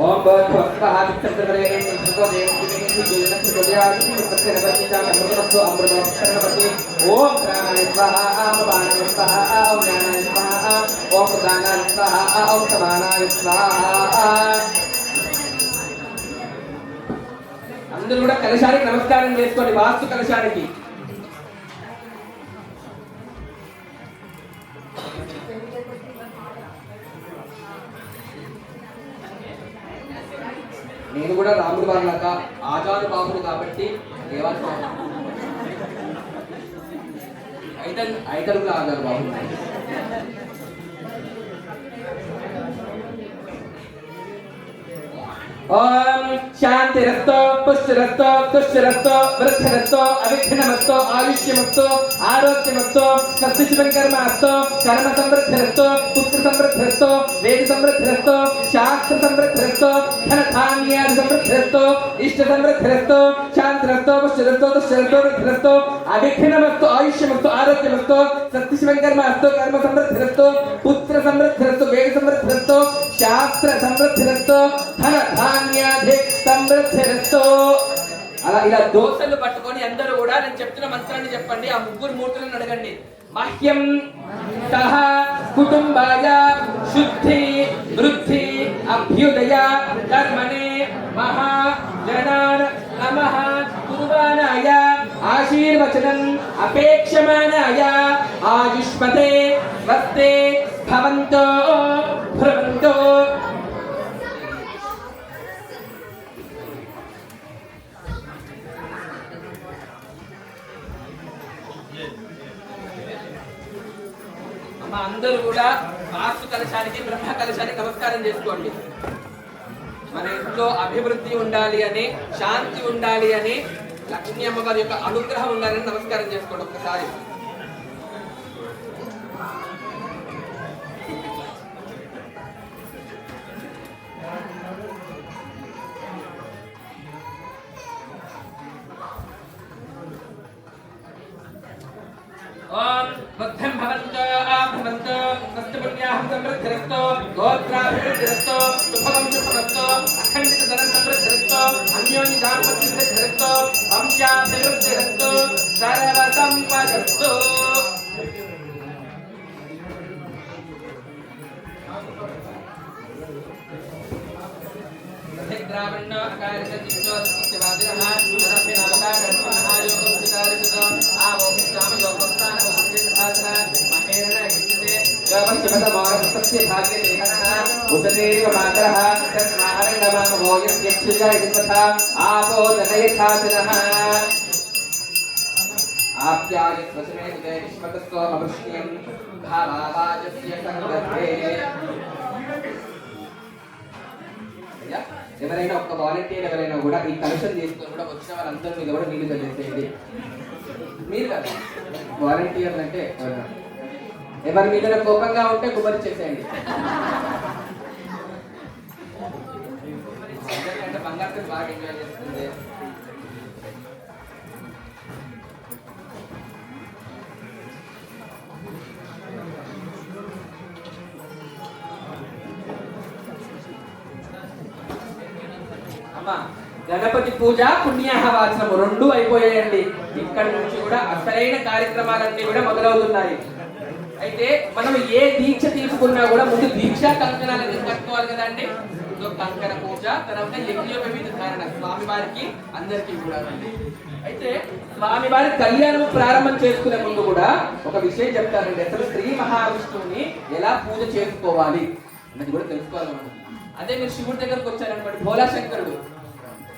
Speaker 1: ओम भवस्वः विष्णुप्रदेशे ओम प्राणाय स्वाहा अपानाय स्वाहा ओम ज्ञानाय स्वाहा ओम उदानाय स्वाहा ओम समानाय स्वाहा అందరూ కూడా కలశానికి నమస్కారం చేసుకోండి వాస్తు కలశానికి నేను కూడా రాముడు వారిలాగా ఆజాదు బాబుడు కాబట్టి ఐదరుగుల ఆజాదు బాబుడు ओम शांतिरस्तो पुष्टिरस्तो तुष्टिरस्तो वृद्धिरस्तो अविघ्नमस्तो आयुष्यमस्तो आरोग्यमस्तो सत्शिवकर्मास्तो कर्म समृद्धिरस्तो पुत्र समृद्धिरस्तो वेद समृद्धिरस्तो शास्त्र समृद्धिरस्तो धन धान्यादि समृद्धिरस्तो इष्ट समृद्धिरस्तो शांतिरस्तो पुष्टिरस्तो तुष्टिरस्तो वृद्धिरस्तो अविघ्नमस्तो आयुष्यमस्तो आरोग्यमस्तो सत्शिवकर्मास्तो कर्म समृद्धिरस्तो पुत्र समृद्धिरस्तो वेद समृद्धिरस्तो शास्त्र समृद्धिरस्तो धन धान्यादि समृद्धिरस्तो అలా ఇలా దోసలు పట్టుకొని అందరూ కూడా నేను చెప్తున్న మంత్రాన్ని చెప్పండి ఆ ముగ్గురు మూర్తులను అడగండి మహ్యం సహ కుటుంబాయ శుద్ధి వృద్ధి అభ్యుదయ కర్మణే మహా జనాన్ నమః కుర్వాణాయ ఆశీర్వచనం అపేక్షమానాయ ఆయుష్మతే స్వస్తే భవంతో భ్రవంతో అందరూ కూడా వాస్తు కలశానికి బ్రహ్మ కలశానికి నమస్కారం చేసుకోండి. మన ఇంట్లో అభివృద్ధి ఉండాలి అని, శాంతి ఉండాలి అని, లక్ష్మీ అమ్మవారి యొక్క అనుగ్రహం ఉండాలని నమస్కారం చేసుకోండి ఒక్కసారి. ओम बुद्धं भवन्तो आभवन्तो कष्टपुण्याहं समृद्धिरस्तो गोत्राभिवृद्धिरस्तो सुभगं सुभवन्तो अखण्डित धनं समृद्धिरस्तो अन्योन्य दाम्पत्यवृद्धिरस्तो वंशाभिवृद्धिरस्तो सर्वसम्पदस्तु ఎవరైనా ఒక వాలంటీర్ ఎవరైనా కూడా ఈ కలెక్షన్ తీసుకొని కూడా వచ్చిన వాళ్ళందరి మీద కూడా నీళ్లు చల్లేసేయండి. మీరు కదా వాలంటీర్లు అంటే ఎవరి మీద కోపంగా ఉంటే గుమ్మరి చేసేయండి. బంగారు బాగా ఎంజాయ్ చేస్తుంది. అమ్మా గణపతి పూజ పుణ్యాహవాచనము రెండు అయిపోయాయండి. ఇక్కడ నుంచి కూడా అసలైన కార్యక్రమాలన్నీ కూడా మొదలవుతున్నాయి. అయితే మనం ఏ దీక్ష తీసుకున్నా కూడా ముందు దీక్షా కంకణాలు ఎందుకు కట్టుకోవాలి కదండి. కంకణ పూజ, తర్వాత యజ్ఞోపవీత ధారణ స్వామివారికి అందరికీ కూడా. అయితే స్వామివారి కళ్యాణం ప్రారంభం చేసుకునే ముందు కూడా ఒక విషయం చెప్తారండి. అసలు శ్రీ మహావిష్ణువుని ఎలా పూజ చేసుకోవాలి అన్నది కూడా తెలుసుకోవాలి మనం. అదే మీరు శివుడి దగ్గరకు వచ్చారనుకోండి, భోలా శంకరుడు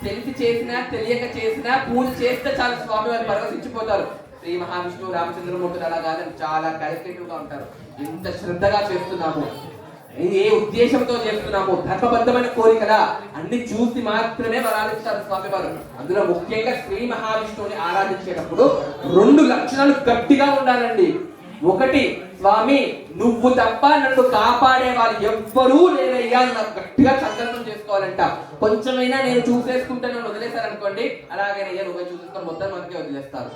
Speaker 1: తెలిసి చేసినా తెలియక చేసినా పూజ చేస్తే చాలా స్వామివారిని పరవశించిపోతారు. శ్రీ మహావిష్ణువు రామచంద్రమూర్తులు అలా కాదని చాలా క్యాలిక్యులేటివ్ గా ఉంటారు. ఎంత శ్రద్ధగా చేస్తున్నాము, ఏ ఉద్దేశంతో చేస్తున్నాము, ధర్మబద్ధమైన కోరికలా అన్ని చూసి మాత్రమే వరాలిస్తారు స్వామివారు. అందులో ముఖ్యంగా శ్రీ మహావిష్ణువుని ఆరాధించేటప్పుడు 2 లక్షణాలు గట్టిగా ఉండాలండి. ఒకటి, స్వామి నువ్వు తప్ప నన్ను కాపాడే వాళ్ళు ఎవ్వరూ లేరయ్యా నాకు గట్టిగా సంకల్పం చేసుకోవాలంట. కొంచెమైనా నేను చూసేసుకుంటాను వదిలేశారనుకోండి, అలాగేనయ్యా నువ్వే చూసేసుకొని మొత్తం మనకే వదిలేస్తారు.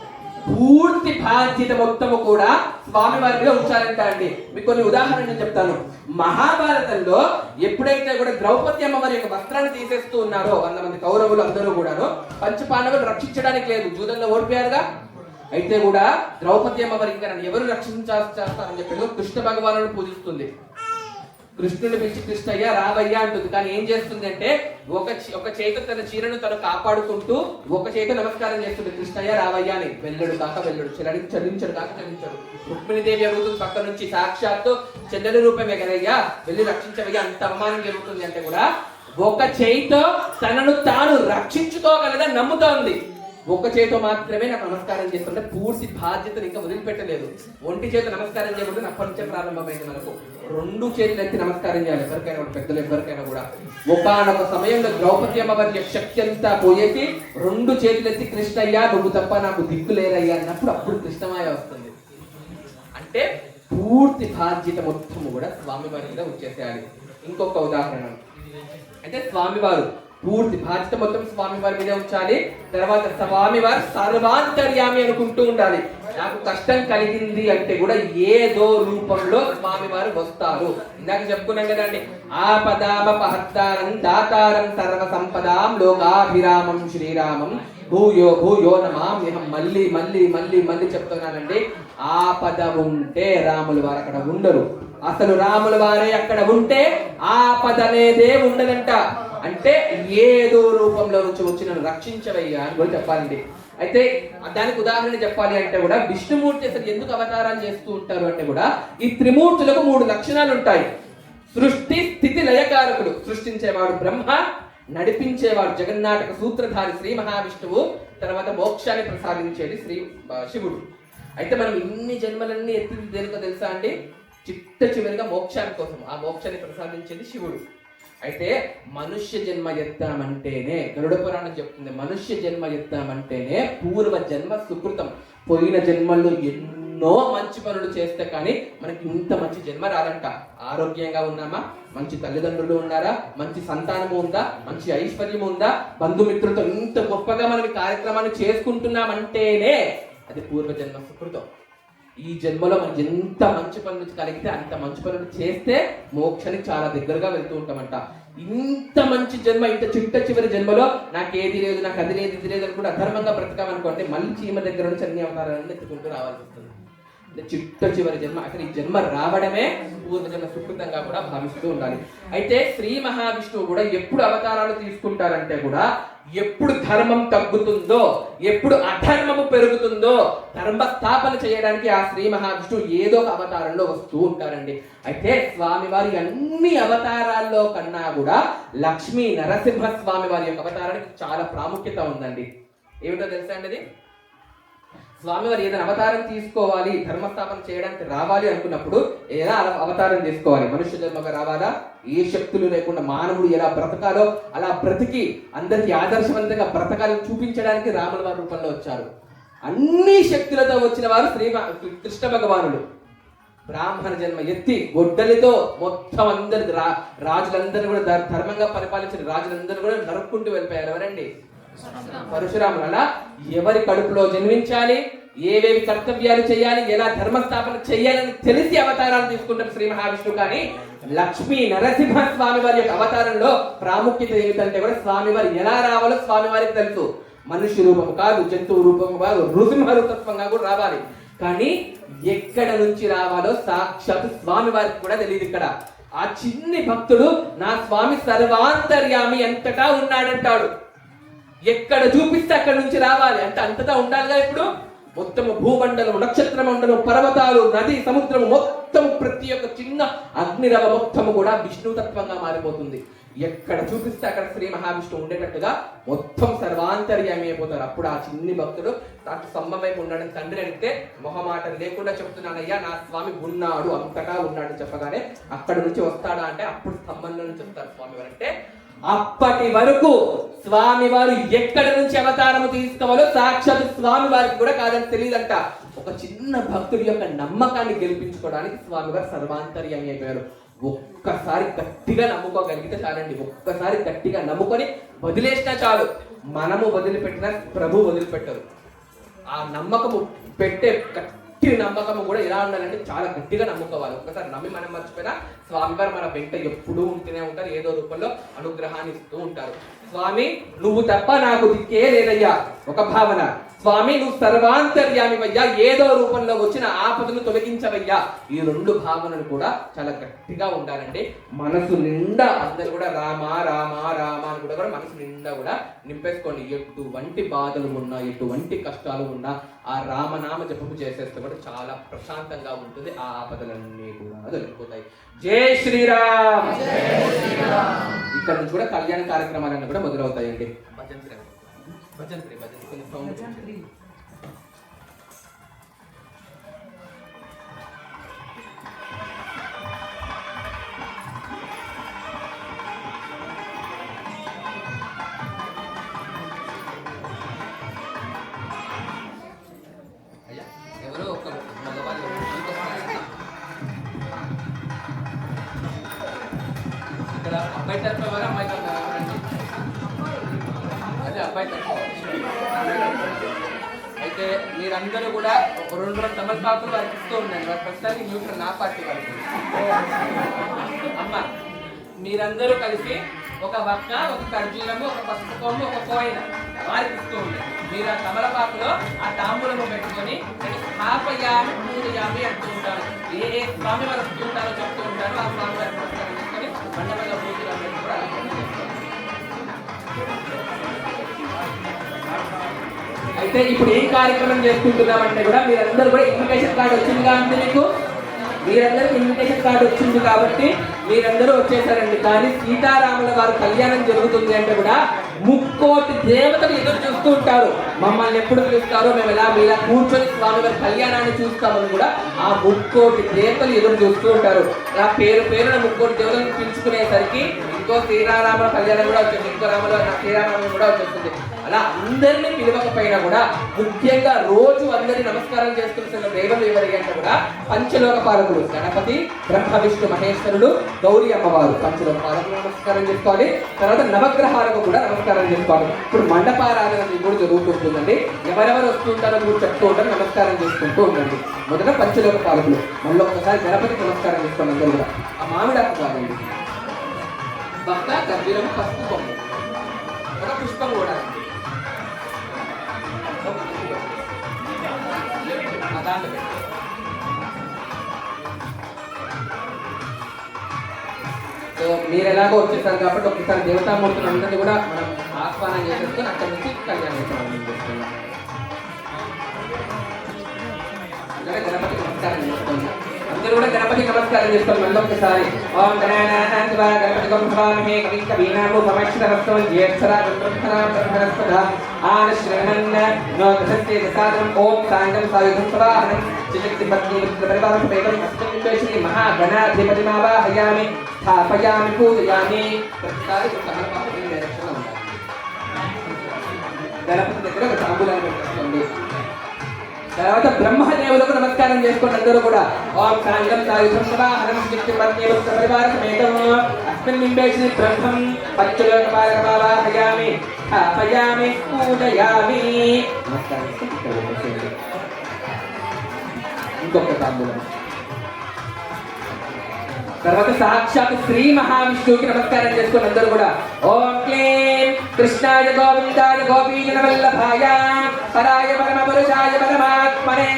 Speaker 1: పూర్తి బాధ్యత మొత్తము కూడా స్వామి వారి మీద ఉంచాలంట అండి. మీకు కొన్ని ఉదాహరణలు చెప్తాను. మహాభారతంలో ఎప్పుడైతే కూడా ద్రౌపది అమ్మవారి యొక్క వస్త్రాన్ని తీసేస్తూ ఉన్నారో 100 మంది కౌరవులు అందరూ కూడాను పంచపాండవులు రక్షించడానికి లేదు, జూదంలో ఓడిపోయారుగా. అయితే కూడా ద్రౌపది అమ్మవారి ఇంకా నన్ను ఎవరు రక్షించేస్తారని చెప్పి కృష్ణ భగవాను పూజిస్తుంది. కృష్ణుని పిలిచి కృష్ణయ్య రావయ్యా అంటుంది. కానీ ఏం చేస్తుంది అంటే ఒక చేత తన చీరను తను కాపాడుకుంటూ ఒక చేత నమస్కారం చేస్తుంది, కృష్ణయ్య రావయ్యా అని. వెళ్ళడు కాక వెళ్ళడు, చలించడు కాక చలించడు. రుక్మిణీదేవి అడుగుతుంది పక్క నుంచి, సాక్షాత్తు చెల్లెల రూపమే కదయ్యా, వెళ్ళి రక్షించవయ్యా. అంత అవమానం జరుగుతుంది అంటే కూడా ఒక చేయితో తనను తాను రక్షించుకోగలదని నమ్ముతోంది. ఒక చేతో మాత్రమే నాకు నమస్కారం చేస్తుంటే పూర్తి బాధ్యతను ఇంకా వదిలిపెట్టలేదు. ఒంటి చేత నమస్కారం చేయకుండా అప్పటి నుంచే ప్రారంభమైంది మనకు. 2 చేతులు ఎత్తి నమస్కారం చేయాలి ఎవరికైనా, పెద్దలు ఎవరికైనా కూడా. ఒకానొక సమయంలో ద్రౌపది అమ్మవారి శక్తి అంతా పోయేసి 2 చేతులు ఎత్తి కృష్ణయ్యా నువ్వు తప్ప నాకు దిక్కు లేరయ్యా అన్నప్పుడు అప్పుడు కృష్ణమాయ వస్తుంది. అంటే పూర్తి బాధ్యత మొత్తం కూడా స్వామివారి మీద వచ్చేసేయాలి. ఇంకొక ఉదాహరణ అయితే స్వామివారు పూర్తి బాధ్యత మొత్తం స్వామివారి మీద ఉంచాలి. తర్వాత స్వామివారు సర్వాంతర్యామి అనుకుంటూ ఉండాలి. నాకు కష్టం కలిగింది అంటే కూడా ఏదో రూపంలో స్వామివారు వస్తారు. ఇందాక చెప్పుకున్నాం కదండి, ఆపదామపహర్తారం దాతారం సర్వ సంపదాం లోకాభిరామం శ్రీరామం భూయో భూయో నమామ్యహం. మళ్ళీ మళ్ళీ మళ్ళీ మళ్ళీ చెప్తున్నానండి, ఆపద ఉంటే రాముల వారు అక్కడ ఉండరు. అసలు రాముల వారే అక్కడ ఉంటే ఆపద అనేదే ఉండదంట. అంటే ఏదో రూపంలో నుంచి వచ్చి నన్ను రక్షించవయ్యా అని కూడా చెప్పాలండి. అయితే దానికి ఉదాహరణ చెప్పాలి అంటే కూడా విష్ణుమూర్తి అసలు ఎందుకు అవతారాలు చేస్తూ ఉంటారు అంటే కూడా ఈ త్రిమూర్తులకు 3 లక్షణాలు ఉంటాయి. సృష్టి స్థితి లయకారకుడు, సృష్టించేవాడు బ్రహ్మ, నడిపించేవాడు జగన్నాటక సూత్రధారి శ్రీ మహావిష్ణువు, తర్వాత మోక్షాన్ని ప్రసాదించేది శివుడు. అయితే మనం ఇన్ని జన్మలన్నీ ఎత్తి దేనికో తెలుసా అండి, చిట్ట చివరిగా మోక్షాని కోసం. ఆ మోక్షాన్ని ప్రసాదించేది శివుడు. అయితే మనుష్య జన్మ ఎత్తామంటేనే గరుడ పురాణం చెప్తుంది, మనుష్య జన్మ ఎత్తామంటేనే పూర్వ జన్మ సుకృతం. పోయిన జన్మల్లో ఎన్నో మంచి పనులు చేస్తే కానీ మనకి ఇంత మంచి జన్మ రాదంట. ఆరోగ్యంగా ఉన్నామా, మంచి తల్లిదండ్రులు ఉన్నారా, మంచి సంతానము ఉందా, మంచి ఐశ్వర్యం ఉందా, బంధుమిత్రులతో ఇంత గొప్పగా మనం కార్యక్రమాన్ని చేసుకుంటున్నామంటేనే అది పూర్వజన్మ సుకృతం. ఈ జన్మలో మనకి ఎంత మంచి పనులు కలిగితే అంత మంచి పనులు చేస్తే మోక్షానికి చాలా దగ్గరగా వెళ్తూ ఉంటామంట. ఇంత మంచి జన్మ, ఇంత చిట్ట చివరి జన్మలో నాకేది లేదు, నాకు అది లేదు, ఇది లేదు అని కూడా అధర్మంగా బ్రతకామనుకోండి, మళ్ళీ చీమ దగ్గర నుంచి అన్ని అవతారాలను ఎత్తుకుంటూ రావాల్సి వస్తుంది. చిట్ట చివరి జన్మ. అసలు ఈ జన్మ రావడమే పూర్వజన్మ సుకృతంగా కూడా భావిస్తూ ఉండాలి. అయితే శ్రీ మహావిష్ణువు కూడా ఎప్పుడు అవతారాలు తీసుకుంటారంటే కూడా ఎప్పుడు ధర్మం తగ్గుతుందో, ఎప్పుడు అధర్మము పెరుగుతుందో ధర్మ స్థాపన చేయడానికి ఆ శ్రీ మహావిష్ణువు ఏదో ఒక అవతారంలో వస్తూ ఉంటారండి. అయితే స్వామివారి అన్ని అవతారాల్లో కన్నా కూడా లక్ష్మీ నరసింహ స్వామి వారి యొక్క అవతారానికి చాలా ప్రాముఖ్యత ఉందండి. ఏమిటో తెలుసా అండి అది? స్వామివారు ఏదైనా అవతారం తీసుకోవాలి, ధర్మస్థాపన చేయడానికి రావాలి అనుకున్నప్పుడు ఎలా అవతారం తీసుకోవాలి? మనుష్య జన్మగా రావాలా? ఏ శక్తులు లేకుండా మానవుడు ఎలా బ్రతకాలో అలా బ్రతికి అందరికి ఆదర్శవంతంగా బ్రతకాలని చూపించడానికి రాముల వారి రూపంలో వచ్చారు. అన్ని శక్తులతో వచ్చిన వారు కృష్ణ భగవానుడు. బ్రాహ్మణ జన్మ ఎత్తి గొడ్డలితో మొత్తం అందరి రాజులందరూ కూడా ధర్మంగా పరిపాలించిన రాజులందరూ కూడా నరుక్కుంటూ వెళ్ళిపోయారు. ఎవరండి? పరశురాముడు. అలా ఎవరి కడుపులో జన్మించాలి, ఏవేవి కర్తవ్యాలు చేయాలి, ఎలా ధర్మస్థాపన చేయాలని తెలిసి అవతారాలు తీసుకుంటారు శ్రీ మహావిష్ణువు. కానీ లక్ష్మీ నరసింహ స్వామి వారి యొక్క అవతారంలో ప్రాముఖ్యత ఏమిటంటే కూడా స్వామివారి ఎలా రావాలో స్వామివారికి తెలుసు. మనుష్య రూపం కాదు, జంతువు రూపం కాదు, నృసింహ రూపత్వంగా కూడా రావాలి. కానీ ఎక్కడ నుంచి రావాలో సాక్షాత్ స్వామి వారికి కూడా తెలియదు. ఇక్కడ ఆ చిన్ని భక్తుడు నా స్వామి సర్వాంతర్యామి అంతటా ఉన్నాడంటాడు. ఎక్కడ చూపిస్తే అక్కడ నుంచి రావాలి అంటే అంతటా ఉండాలిగా. ఇప్పుడు మొత్తము భూమండలం, నక్షత్ర మండలం, పర్వతాలు, నది, సముద్రము మొత్తం ప్రతి ఒక్క చిన్న అగ్నిరవ మొత్తము కూడా విష్ణుతత్వంగా మారిపోతుంది. ఎక్కడ చూపిస్తే అక్కడ శ్రీ మహావిష్ణువు ఉండేటట్టుగా మొత్తం సర్వాంతర్యామి అయిపోతారు. అప్పుడు ఆ చిన్ని భక్తుడు తాను స్తంభం వైపు ఉన్నాడని తండ్రి అడిగితే మొహమాట లేకుండా చెప్తున్నానయ్యా నా స్వామి ఉన్నాడు, అంతటా ఉన్నాడు చెప్పగానే అక్కడి నుంచి వస్తాడా అంటే అప్పుడు స్తంభంలో నుంచి వస్తారు స్వామి వారు. అంటే అప్పటి వరకు స్వామి వారు ఎక్కడి నుంచి అవతారము తీసుకోవాలో సాక్షాత్ స్వామి వారికి కూడా కాదని తెలియదంట. ఒక చిన్న భక్తుడి యొక్క నమ్మకాన్ని గెలిపించుకోవడానికి స్వామి వారు సర్వాంతర్యామి అయిపోయారు. ఒక్కసారి గట్టిగా నమ్ముకోగలిగితే చాలండి. ఒక్కసారి గట్టిగా నమ్ముకొని వదిలేసినా చాలు. మనము వదిలిపెట్టినా ప్రభు వదిలిపెట్టరు. ఆ నమ్మకము పెట్టే గట్టి నమ్మకము కూడా ఎలా ఉండాలంటే చాలా గట్టిగా నమ్ముకోవాలి. ఒక్కసారి నమ్మి మనం మర్చిపోయినా స్వామివారు మన వెంట ఎప్పుడూ ఉంటూనే ఉంటారు, ఏదో రూపంలో అనుగ్రహాన్ని ఇస్తూ ఉంటారు. స్వామి నువ్వు తప్ప నాకు దిక్కే లేదయ్యా ఒక భావన. స్వామి నువ్వు సర్వాంతర్యామివయ్యా, ఏదో రూపంలో వచ్చిన ఆపదను తొలగించవయ్యా. ఈ రెండు భావనలు కూడా చాలా గట్టిగా ఉండాలండి. మనసు నిండా అందరు కూడా రామ రామ రామ అని కూడా మనసు నిండా కూడా నింపేసుకోండి. ఎటువంటి బాధలు ఉన్నా, ఎటువంటి కష్టాలు ఉన్నా ఆ రామనామ జపము చేసేస్తే కూడా చాలా ప్రశాంతంగా ఉంటుంది. ఆ ఆపదలన్నీ కూడా తొలగిపోతాయి. జై శ్రీరామ్. ఇక్కడ నుంచి కూడా కళ్యాణ కార్యక్రమాలన్నీ కూడా మొదలవుతాయండి. భజన్ కొంచెం సౌండ్. ఎవరో ఒక మగవాళ్ళు ఇక్కడ అబ్బాయి తరఫు ఎవరు, అమ్మాయి తరఫు ఎవరండి? అదే అబ్బాయి తరఫు. అయితే మీరందరూ కూడా ఒక 2 తమలపాకులు వారికి ఇస్తూ ఉండండి. వారి ప్రస్తుతానికి న్యూట్రల్ నా పార్టీ వారికి. అమ్మ మీరందరూ కలిసి ఒక వక్క, ఒక ఖర్జూరము, ఒక పసుపు కొమ్ము, ఒక కోయిన వారికి ఇస్తూ ఉండండి. మీరు ఆ తమలపాకులో ఆ తాంబూలము పెట్టుకొని స్థాపయామి పూజయామి అంటూ ఉంటారు. ఏ స్వామి వారు వస్తూ ఉంటారో చెప్తూ ఉంటారు. ఆ స్వామి వారి నమస్కారం చేసుకొని మండపంలో పూజలు కూడా. అయితే ఇప్పుడు ఏం కార్యక్రమం చేసుకుంటున్నామంటే కూడా మీరందరూ కూడా ఇన్విటేషన్ కార్డు వచ్చింది కాబట్టి మీరందరికీ ఇన్విటేషన్ కార్డు వచ్చింది కాబట్టి మీరందరూ వచ్చేసారండి. కానీ సీతారాముల వారి కళ్యాణం జరుగుతుంది అంటే కూడా 3 కోటి దేవతలు ఎదురు చూస్తూ ఉంటారు. మమ్మల్ని ఎప్పుడు పిలుస్తారో, మేము ఎలా మీలా కూర్చొని స్వామి వారి కళ్యాణాన్ని చూస్తామని కూడా ఆ 3 కోటి దేవతలు ఎదురు చూస్తూ ఉంటారు. ఆ పేరున 3 కోటి దేవతలను పిలుచుకునేసరికి ఇంకో శ్రీరామ కళ్యాణం కూడా వచ్చేస్తుంది, ఇంకో శ్రీరామనవమి కూడా వచ్చేస్తుంది. అలా అందరినీ పిలవకపోయినా కూడా ముఖ్యంగా రోజు అందరినీ నమస్కారం చేసుకున్న దేవతలు ఎవరి అంటే కూడా పంచలోక పాలకులు గణపతి, బ్రహ్మ, విష్ణు, మహేశ్వరుడు, గౌరీ అమ్మవారు. పంచలోక పాలకులు నమస్కారం చేసుకోవాలి. తర్వాత నవగ్రహాలకు కూడా నమస్కారం చేసుకోవాలి. ఇప్పుడు మండపారాధన కూడా జరుగుతుంటుందండి. ఎవరెవరు వస్తుంటారో మీరు చెప్తూ ఉంటారు, నమస్కారం చేసుకుంటూ ఉండండి. మొదట పంచలోక పాలకులు, మళ్ళీ ఒక్కసారి గణపతికి నమస్కారం చేసుకోండి. అందరూ కూడా ఆ మామిడాకు కాదండి, భక్త, గర్భీరము, పసుపు కొమ్ము, ఒక పుష్పం కూడా దాంట్లో సో మీరు ఎలాగో వచ్చేసారు కాబట్టి ఒకసారి దేవతామూర్తులు అందరినీ కూడా మనం ఆహ్వానం చేసేసుకొని అక్కడి నుంచి కళ్యాణం చేస్తున్నాం. గణపతి నమస్కారం చేసుకోండి. అందరూ కూడా గణపతి నమస్కారం చేసుకోండి. మళ్ళీ ఒకసారి ఓం గణానాథ గణపతి గోపవామహే కవిం కవీనామో సమక్షరవస్తం జ్యేష్ఠరాజం బ్రహ్మణాం బ్రహ్మణస్పదా ఆనశ్రవణన్న నోదసత్తే దసాదం ఓం సాంగం సాయుధం సవాహనం చిశక్తి పత్ని మిత్ర పరివారం సమేతం అస్మిన్ మహాగణాధిపతి మావాహయామి స్థాపయామి పూజయామి. ప్రతిసారి సమర్పణ డైరెక్షన్ ఉండాలి. గణపతి దగ్గర ఒక తాంబూలాన్ని పెట్టేసుకోండి. తర్వాత బ్రహ్మదేవులకు నమస్కారం చేసుకోండి. అందరూ కూడా ఓం సాంగం సాయుధం సవాహనం చిశక్తి పత్ని మిత్ర పరివారం సమేతం అస్మిన్ బింబేశ్వరి బ్రహ్మం పచ్చలోకపాలకమావాహయామి స్థాపయామి పూజయామి. నమస్కారం. ఇంకొక తాంబూలం. తర్వాత సాక్షాత్ శ్రీ మహావిష్ణువుకి నమస్కారం చేసుకుని అందరూ కూడా ఓం క్లీం కృష్ణాయ గోవిందాయ గోపీజన వల్లభాయ పరాయ పరమ పురుషాయ పరమాత్మనే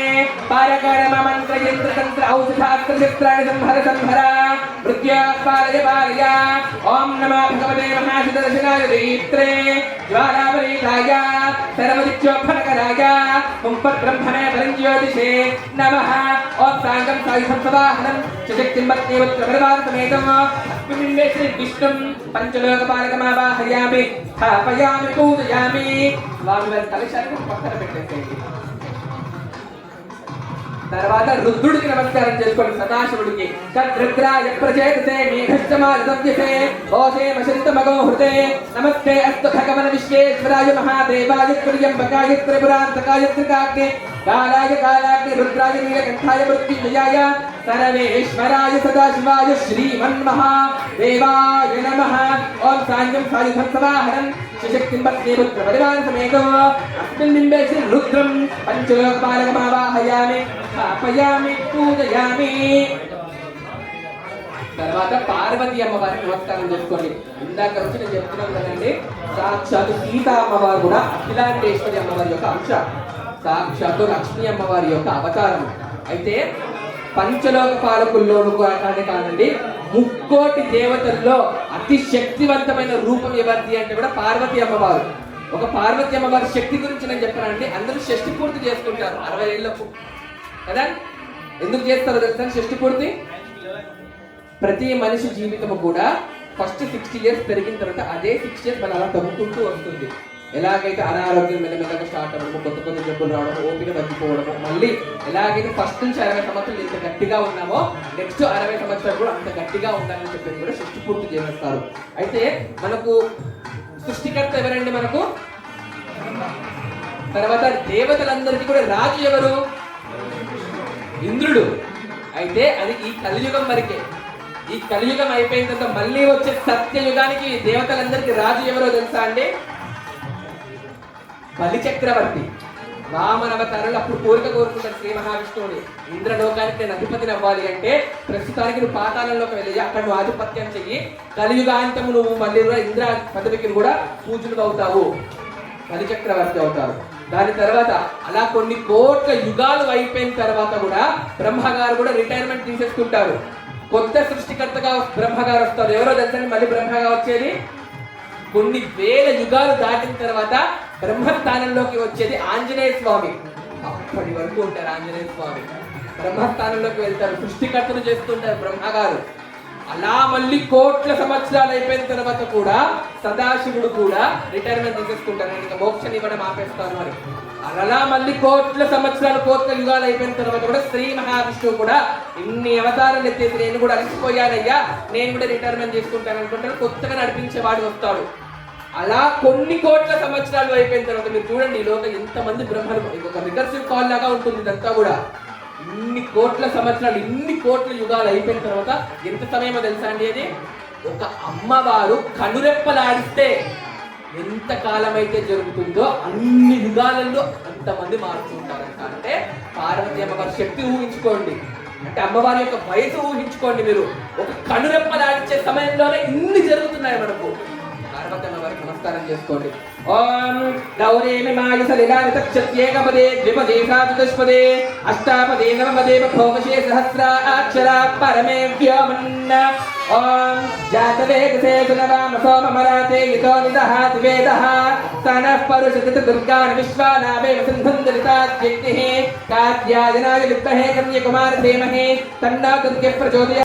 Speaker 1: పారకరమ మంత్ర యంత్ర తంత్ర ఔషధాస్త్ర శస్త్రాణి సంహర సంహర మృత్యాపాలయ పాలయ. ఓం నమో భగవతే మహాసుదర్శనాయ దీప్త్రే జ్వాలావలీలాయ సర్వదిత్యోఫనకరాయ పుంపబ్రహ్మణే పరంజ్యోతిషే నమః. ఓం సాంగం సాయుధం సవాహనం శక్తిం పత్నివత్ర పరివార సమేతం అస్మిన్ బింబేశ్వరి విష్ణుం పంచలోకపాలకమావాహయామి స్థాపయామి పూజయామి. స్వామివారి కలశాన్ని పక్కన పెట్టేసేయండి. తర్వాత రుద్రుడికి నమస్కారం చేసుకోండి. సదాశివుడికి తద్రుద్రాయ ప్రచేతతే మేఘశ్చమాదవ్యతే ఓషే మశంతమగో హృతే నమస్తే అస్తు భగవన విశ్వేశ్వరాయ మహాదేవాయ త్రియంబకాయ త్రిపురాంతకాయ త్రికాగ్నే కాలాయ కాలాగ్ని రుద్రాయ నీలకంఠాయ మృత్యుంజయాయ సర్వేశ్వరాయ సదాశివాయ శ్రీమన్మహాదేవాయ నమః. ఓం సాంగం సాయుధం సవాహనం శక్తిం పత్నిపుత్ర పరివార సమేతం అస్మిన్ బింబేశ్వరి రుద్రం పంచలోకపాలకమావాహయామి స్థాపయామి పూజయామి. తర్వాత పార్వతీ అమ్మవారికి నమస్కారం చేసుకోండి. ఇందాక వచ్చి నేను చెప్తున్నాను కదండి, సాక్షాత్తు సీతా అమ్మవారు కూడా అఖిలాండేశ్వరి అమ్మవారి యొక్క అంశ, సాక్షాత్తు లక్ష్మీ అమ్మవారి యొక్క అవతారం. అయితే పంచలోక పాలకుల్లోనూ కాదండి, ముక్కోటి దేవతల్లో అతి శక్తివంతమైన రూపం ఎవరిది అంటే కూడా పార్వతీ అమ్మవారు. ఒక పార్వతీ అమ్మవారి శక్తి గురించి నేను చెప్పానంటే అందరూ షష్ఠి పూర్తి చేసుకుంటారు 60 ఏళ్లకు కదా. ఎందుకు చేస్తారో తెలుసా షష్ఠి పూర్తి? ప్రతి మనిషి జీవితము కూడా ఫస్ట్ 60 years పెరిగిన తర్వాత అదే 6 years మనం అలా తగ్గుకుంటూ వస్తుంది. ఎలాగైతే అనారోగ్యం మెల్లమెల్లగా స్టార్ట్ అవ్వడము, కొత్త కొత్త జబ్బులు రావడము, ఓపిక తగ్గిపోవడము, మళ్ళీ ఎలాగైతే ఫస్ట్ నుంచి 60 సంవత్సరాలు ఎంత గట్టిగా ఉన్నామో నెక్స్ట్ 60 సంవత్సరాలు కూడా అంత గట్టిగా ఉండాలని చెప్పేసి కూడా సృష్టి పూర్తి చేస్తారు. అయితే మనకు సృష్టికర్త ఎవరండి? మనకు తర్వాత దేవతలందరికీ కూడా రాజు ఎవరు? ఇంద్రుడు. అయితే అది ఈ కలియుగం వరకే. ఈ కలియుగం అయిపోయిన తర్వాత మళ్ళీ వచ్చే సత్యయుగానికి దేవతలందరికీ రాజు ఎవరో తెలుసా అండి? బలి చక్రవర్తి. వామన అవతారంలో అప్పుడు కోరిక కోరుకుంటారు శ్రీ మహావిష్ణువుని, ఇంద్రలోకానికి నేను అధిపతిని అవ్వాలి అంటే ప్రస్తుతానికి నువ్వు పాతాళంలోకి వెళ్ళి అక్కడ నువ్వు ఆధిపత్యం చెయ్యి, కలియుగాంతము నువ్వు మళ్ళీ ఇంద్ర పదవికి కూడా పూజలు అవుతావు, బలి చక్రవర్తి అవుతారు. దాని తర్వాత అలా కొన్ని కోట్ల యుగాలు అయిపోయిన తర్వాత కూడా బ్రహ్మగారు కూడా రిటైర్మెంట్ తీసేసుకుంటారు. కొత్త సృష్టికర్తగా బ్రహ్మగారు వస్తారు. ఎవరో తెలుసండి మళ్ళీ బ్రహ్మగా వచ్చేది? కొన్ని వేల యుగాలు దాటిన తర్వాత బ్రహ్మస్థానంలోకి వచ్చేది ఆంజనేయ స్వామి. అప్పటి వరకు ఉంటారు ఆంజనేయ స్వామి. బ్రహ్మస్థానంలోకి వెళ్తారు, సృష్టికర్తను చేస్తుంటారు బ్రహ్మగారు. అలా మళ్ళీ కోట్ల సంవత్సరాలు అయిపోయిన తర్వాత కూడా సదాశివుడు కూడా రిటైర్మెంట్ తీసేసుకుంటారు, నేను ఇంకా మోక్షం ఇవ్వడం ఆపేస్తాను అని. అలా మళ్ళీ కోట్ల సంవత్సరాలు కోట్ల యుగాలు అయిపోయిన తర్వాత కూడా శ్రీ మహావిష్ణువు కూడా ఇన్ని అవతారాలు ఎత్తేసి నేను కూడా అలసిపోయానయ్యా, నేను కూడా రిటైర్మెంట్ చేసుకుంటాను అనుకుంటాను. కొత్తగా నడిపించేవాడు వస్తాడు. అలా కొన్ని కోట్ల సంవత్సరాలు అయిపోయిన తర్వాత మీరు చూడండి ఈ లోకం ఎంతమంది బ్రహ్మలు, ఒక రికర్సివ్ కాల్ లాగా ఉంటుంది ఇదంతా కూడా. ఇన్ని కోట్ల సంవత్సరాలు, ఇన్ని కోట్ల యుగాలు అయిపోయిన తర్వాత ఎంత సమయమో తెలుసా అండి? అది ఒక అమ్మవారు కనురెప్పలాడిస్తే ఎంత కాలం అయితే జరుగుతుందో అన్ని యుగాలలో అంతమంది మారుతుంటారంట. అంటే పార్వతీ అమ్మవారి శక్తి ఊహించుకోండి, అంటే అమ్మవారి యొక్క వయసు ఊహించుకోండి మీరు. ఒక కనురెప్పలాడించే సమయంలోనే ఇన్ని జరుగుతున్నాయి మనకు. పార్వతీ అమ్మవారికి నమస్కారం చేసుకోండి. ఓం गौरेमि मायुसलिलानि तक्षत्येकपदे द्विपदे चतुष्पदे अष्टापदे नवपदे बभौवशे सहस्राक्षरा परमे व्योमन् ॐ जातवेदसे सुनवामसो ममराते यतो निदहाति वेदः तनः परुषति दुर्गान् विश्वानावेव सिन्धुन्दलिताद्यग्निः कात्यायनाय विद्महे कन्यकुमार धीमहि तन्नो दुर्गे प्रचोदयात्।